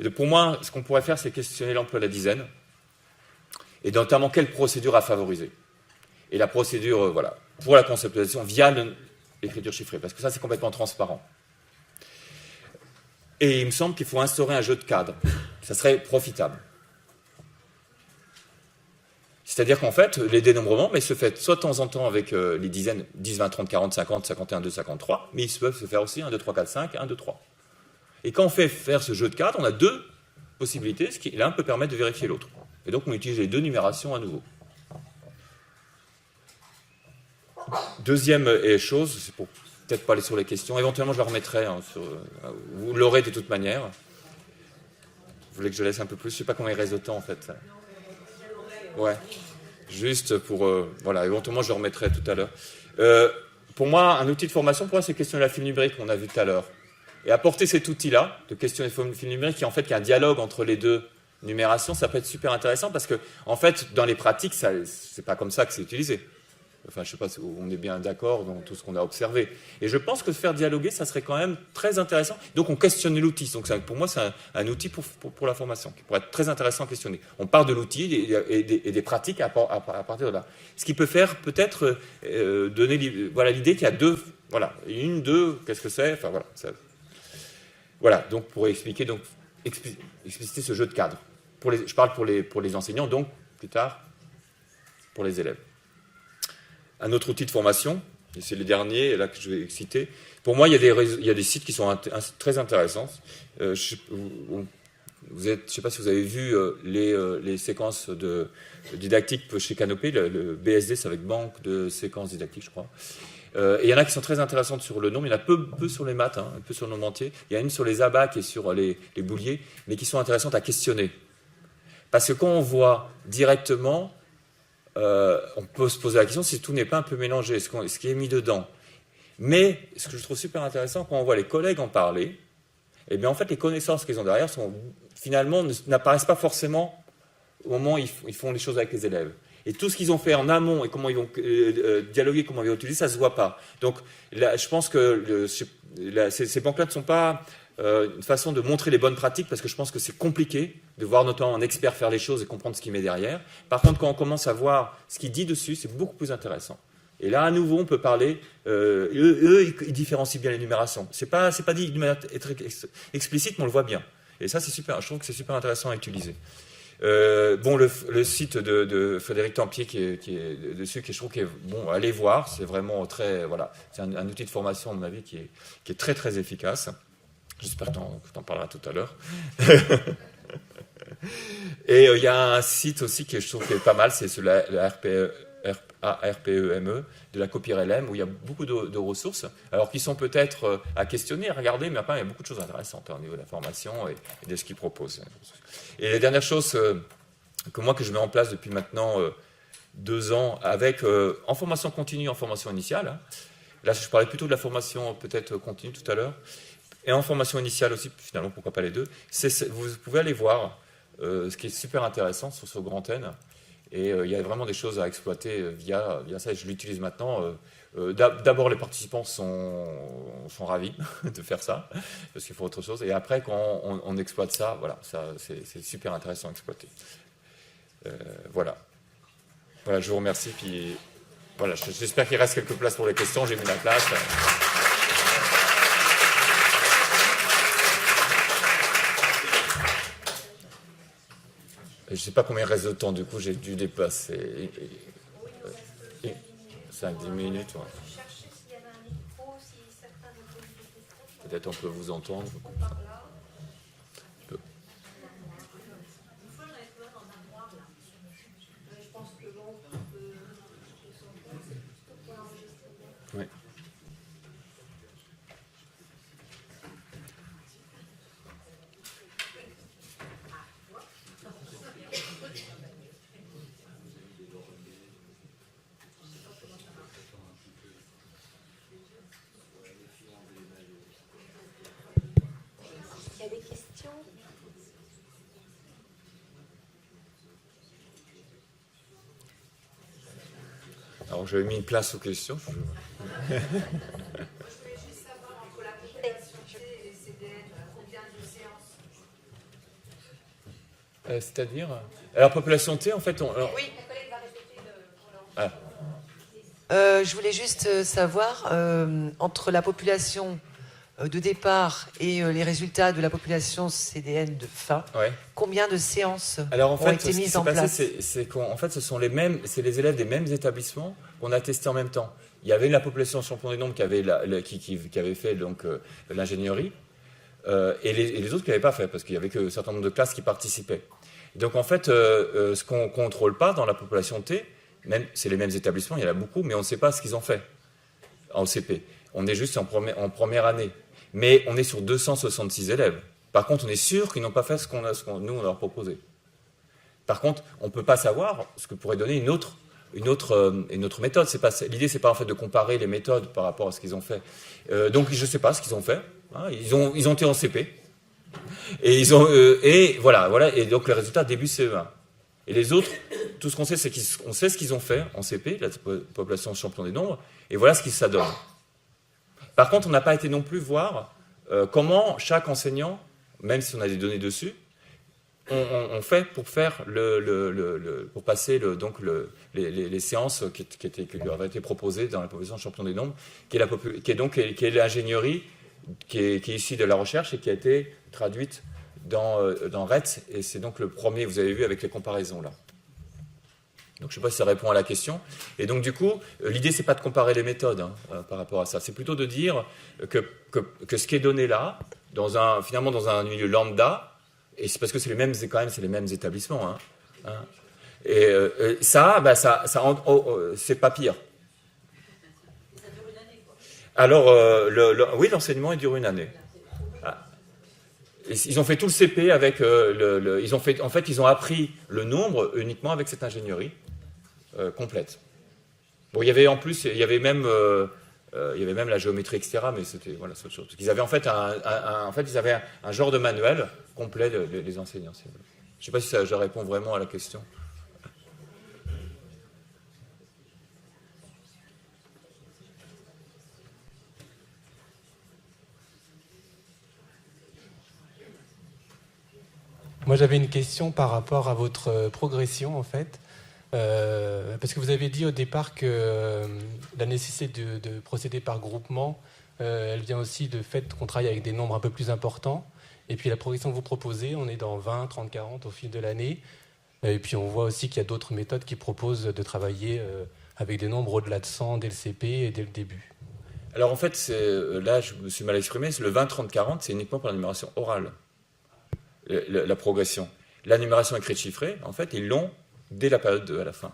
S1: Et pour moi, ce qu'on pourrait faire, c'est questionner l'emploi de la dizaine, et notamment quelle procédure à favoriser. Et la procédure, voilà, pour la conceptualisation via l'écriture chiffrée, parce que ça, c'est complètement transparent. Et il me semble qu'il faut instaurer un jeu de cadre. Ça serait profitable. C'est-à-dire qu'en fait, les dénombrements, mais se fait soit de temps en temps avec les dizaines 10, 20, 30, 40, 50, 51, 2, 53, mais ils peuvent se faire aussi 1, 2, 3, 4, 5, 1, 2, 3. Et quand on fait faire ce jeu de cartes, on a deux possibilités, ce qui l'un peut permettre de vérifier l'autre. Et donc on utilise les deux numérations à nouveau. Deuxième chose, c'est pour peut-être pas aller sur les questions, éventuellement je la remettrai, hein, vous l'aurez de toute manière. Vous voulez que je laisse un peu plus? Je ne sais pas combien il reste de temps en fait. Ouais, juste pour... voilà, éventuellement je le remettrai tout à l'heure. Pour moi, un outil de formation, pour moi, c'est questionner la file numérique qu'on a vu tout à l'heure. Et apporter cet outil-là, de questionner la file numérique, qui en fait qui a un dialogue entre les deux numérations, ça peut être super intéressant parce que, en fait, dans les pratiques, c'est pas comme ça que c'est utilisé. Enfin, je ne sais pas si on est bien d'accord dans tout ce qu'on a observé. Et je pense que faire dialoguer, ça serait quand même très intéressant. Donc, on questionne l'outil. Donc, pour moi, c'est un outil pour la formation qui pourrait être très intéressant à questionner. On part de l'outil et des pratiques à partir de là. Ce qui peut faire peut-être donner l'idée qu'il y a deux, voilà, une, deux, qu'est-ce que c'est? Enfin, voilà. Voilà, donc pour expliquer, donc, expliciter ce jeu de cadre. Je parle pour les enseignants, donc, plus tard, pour les élèves. Un autre outil de formation, et c'est le dernier là que je vais citer. Pour moi, il y a des sites qui sont très intéressants. Je ne sais pas si vous avez vu les séquences didactiques chez Canopé. Le BSD, c'est avec banque de séquences didactiques, je crois. Et il y en a qui sont très intéressantes sur le nombre. Il y en a peu sur les maths, hein, un peu sur le nombre entier. Il y a une sur les abacs et sur les bouliers, mais qui sont intéressantes à questionner. Parce que quand on voit directement... on peut se poser la question si tout n'est pas un peu mélangé, ce qui est mis dedans. Mais ce que je trouve super intéressant, quand on voit les collègues en parler, eh bien en fait les connaissances qu'ils ont derrière finalement n'apparaissent pas forcément au moment où ils font les choses avec les élèves. Et tout ce qu'ils ont fait en amont et comment ils vont dialoguer, comment ils vont utiliser, ça ne se voit pas. Donc là, je pense que ces banques-là ne sont pas une façon de montrer les bonnes pratiques, parce que je pense que c'est compliqué de voir notamment un expert faire les choses et comprendre ce qu'il met derrière. Par contre, quand on commence à voir ce qu'il dit dessus, c'est beaucoup plus intéressant. Et là, à nouveau, on peut parler... ils différencient bien les numérations. C'est pas dit de manière explicite, mais on le voit bien. Et ça, c'est super. Je trouve que c'est super intéressant à utiliser. Le site de Frédéric Tempier qui est dessus, je trouve qu'il est bon. Allez voir, c'est vraiment très... Voilà, c'est un outil de formation, à mon avis, qui est très, très efficace. J'espère que tu en parleras tout à l'heure. Et il y a un site aussi que je trouve qui est pas mal, c'est la RPEME de la CopyRLM, où il y a beaucoup de ressources, alors qui sont peut-être à questionner, à regarder, mais après il y a beaucoup de choses intéressantes au niveau de la formation et de ce qu'ils proposent. Et la dernière chose que je mets en place depuis maintenant 2 ans, en formation continue, en formation initiale, hein. Là je parlais plutôt de la formation peut-être continue tout à l'heure, et en formation initiale aussi, finalement, pourquoi pas les deux. Vous pouvez aller voir ce qui est super intéressant sur ce grand N. Et il y a vraiment des choses à exploiter via ça. Et je l'utilise maintenant. D'abord, les participants sont ravis de faire ça, parce qu'il faut autre chose. Et après, quand on exploite ça, voilà, c'est super intéressant à exploiter. Voilà. Voilà, je vous remercie. Puis, voilà, j'espère qu'il reste quelques places pour les questions. J'ai mis la place. Je ne sais pas combien il reste de temps, du coup, j'ai dû dépasser. 5-10 minutes. Ouais. Peut-être on peut vous entendre. Oui. Alors, j'avais mis une place aux questions.
S4: Je voulais juste savoir entre la population T et les CDN, combien de séances?
S1: C'est-à-dire alors, population T, en fait...
S4: Oui, mon collègue va répéter pour
S5: je voulais juste savoir, entre la population de départ et les résultats de la population CDN de fin,
S1: ouais.
S5: Combien de séances
S1: ont
S5: été mises en place?
S1: C'est qu'en fait, ce sont les élèves des mêmes établissements qu'on a testés en même temps. Il y avait la population champion des nombres qui avait fait donc l'ingénierie. et les autres qui n'avaient pas fait, parce qu'il n'y avait qu'un certain nombre de classes qui participaient. Donc en fait, ce qu'on ne contrôle pas dans la population T, même c'est les mêmes établissements, il y en a beaucoup, mais on ne sait pas ce qu'ils ont fait en OCP. On est juste en première année. Mais on est sur 266 élèves. Par contre, on est sûr qu'ils n'ont pas fait ce qu'on nous on leur proposé. Par contre, on ne peut pas savoir ce que pourrait donner une autre méthode. L'idée, c'est pas en fait de comparer les méthodes par rapport à ce qu'ils ont fait. Donc, je ne sais pas ce qu'ils ont fait. Hein. Ils ont été en CP. Et voilà. Et donc, les résultats début CE1. Et les autres, tout ce qu'on sait, c'est qu'on sait ce qu'ils ont fait en CP, la population champion des nombres, et voilà ce que ça donne. Par contre, on n'a pas été non plus voir comment chaque enseignant, même si on a des données dessus, on fait pour faire pour passer les séances qui lui avaient été proposées dans la population champion des nombres, qui est l'ingénierie qui est issue de la recherche et qui a été traduite dans RETS, et c'est donc le premier, vous avez vu, avec les comparaisons là. Donc je ne sais pas si ça répond à la question. Et donc du coup, l'idée, c'est pas de comparer les méthodes par rapport à ça. C'est plutôt de dire que ce qui est donné là, finalement dans un milieu lambda, et c'est parce que c'est les mêmes établissements. Et ça, c'est pas pire.
S6: Ça dure une année, quoi.
S1: Alors, oui, l'enseignement, il dure une année. Ils ont fait tout le CP avec ils ont appris le nombre uniquement avec cette ingénierie complète. Bon, il y avait même la géométrie, etc. Mais c'était autre chose. Ils avaient en fait ils avaient un genre de manuel complet les enseignants. Je ne sais pas si ça répond vraiment à la question.
S7: Moi, j'avais une question par rapport à votre progression, en fait. Parce que vous avez dit au départ que la nécessité de procéder par groupement, elle vient aussi du fait qu'on travaille avec des nombres un peu plus importants. Et puis la progression que vous proposez, on est dans 20, 30, 40 au fil de l'année. Et puis on voit aussi qu'il y a d'autres méthodes qui proposent de travailler avec des nombres au-delà de 100 dès le CP et dès le début.
S1: Alors en fait, là, je me suis mal exprimé, le 20, 30, 40, c'est uniquement pour la numération orale. La progression. La numération écrite chiffrée, en fait, ils l'ont dès la période 2 à la fin.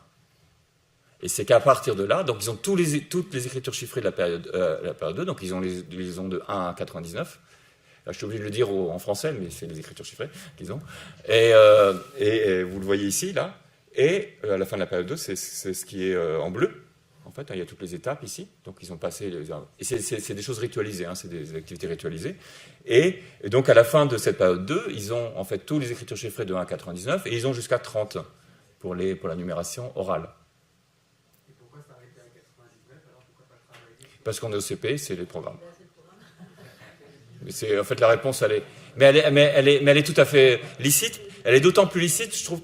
S1: Et c'est qu'à partir de là, donc ils ont toutes les écritures chiffrées de la période 2, donc ils ont de 1 à 99. Là, je suis obligé de le dire en français, mais c'est les écritures chiffrées qu'ils ont. Et vous le voyez ici, là. Et à la fin de la période 2, c'est ce qui est en bleu. En fait, il y a toutes les étapes ici. Donc, ils ont passé... Et c'est des choses ritualisées, c'est des activités ritualisées. Et donc, à la fin de cette période 2, ils ont en fait tous les écritures chiffrées de 1 à 99 et ils ont jusqu'à 30 pour la numération orale.
S8: Et pourquoi s'arrêter à 99 alors pourquoi pas travailler?
S1: Parce qu'on est au CP, c'est les programmes. En fait, la réponse, elle est tout à fait licite. Elle est d'autant plus licite, je trouve,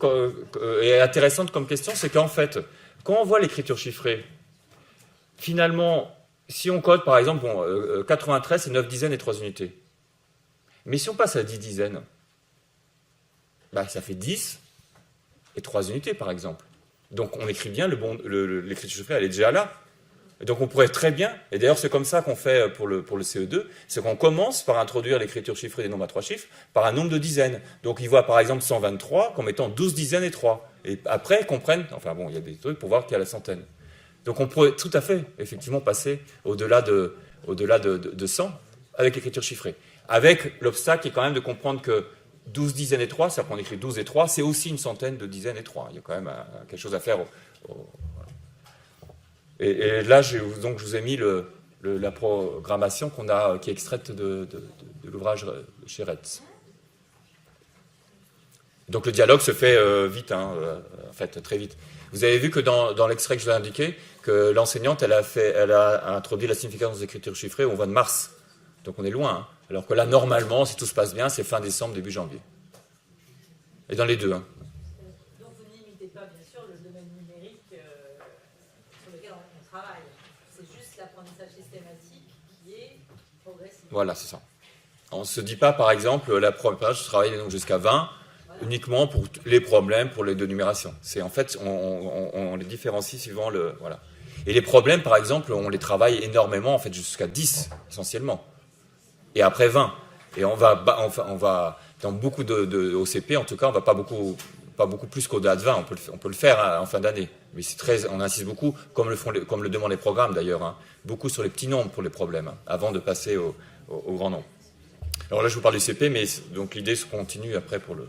S1: et intéressante comme question, c'est qu'en fait, quand on voit l'écriture chiffrée, finalement, si on code, par exemple, 93, c'est 9 dizaines et 3 unités. Mais si on passe à 10 dizaines, ça fait 10 et 3 unités, par exemple. Donc, on écrit bien l'écriture chiffrée, elle est déjà là. Et donc, on pourrait très bien, et d'ailleurs, c'est comme ça qu'on fait pour le CE2, c'est qu'on commence par introduire l'écriture chiffrée des nombres à 3 chiffres par un nombre de dizaines. Donc, ils voient, par exemple, 123 comme étant 12 dizaines et 3. Et après, ils comprennent, il y a des trucs pour voir qu'il y a la centaine. Donc on pourrait tout à fait, effectivement, passer au-delà de 100 avec l'écriture chiffrée. Avec l'obstacle qui est quand même de comprendre que 12 dizaines et 3, c'est-à-dire qu'on écrit 12 et 3, c'est aussi une centaine de dizaines et 3. Il y a quand même quelque chose à faire. Et là, je vous ai mis la programmation qui est extraite de l'ouvrage chez Retz. Donc le dialogue se fait vite, en fait, très vite. Vous avez vu que dans l'extrait que je vous ai indiqué, que l'enseignante, elle a introduit la signification des écritures chiffrées au mois de mars. Donc on est loin. Alors que là, normalement, si tout se passe bien, c'est fin décembre, début janvier. Et dans les deux.
S6: Donc vous n'imitez pas, bien sûr, le domaine numérique sur lequel on travaille. C'est juste l'apprentissage systématique qui est progressif.
S1: Voilà, c'est ça. On ne se dit pas, par exemple, la première page, je travaille jusqu'à 20, uniquement pour les problèmes, pour les deux numérations. C'est en fait, on les différencie suivant le... Voilà. Et les problèmes, par exemple, on les travaille énormément, en fait, jusqu'à 10, essentiellement. Et après 20. Et on va dans beaucoup de OCP, en tout cas, on va pas beaucoup plus qu'au-delà de 20. On peut le faire en fin d'année. Mais on insiste beaucoup, comme le demandent les programmes d'ailleurs, hein, beaucoup sur les petits nombres pour les problèmes, hein, avant de passer au grand nombre. Alors là, je vous parle du CP, mais donc l'idée se continue après pour le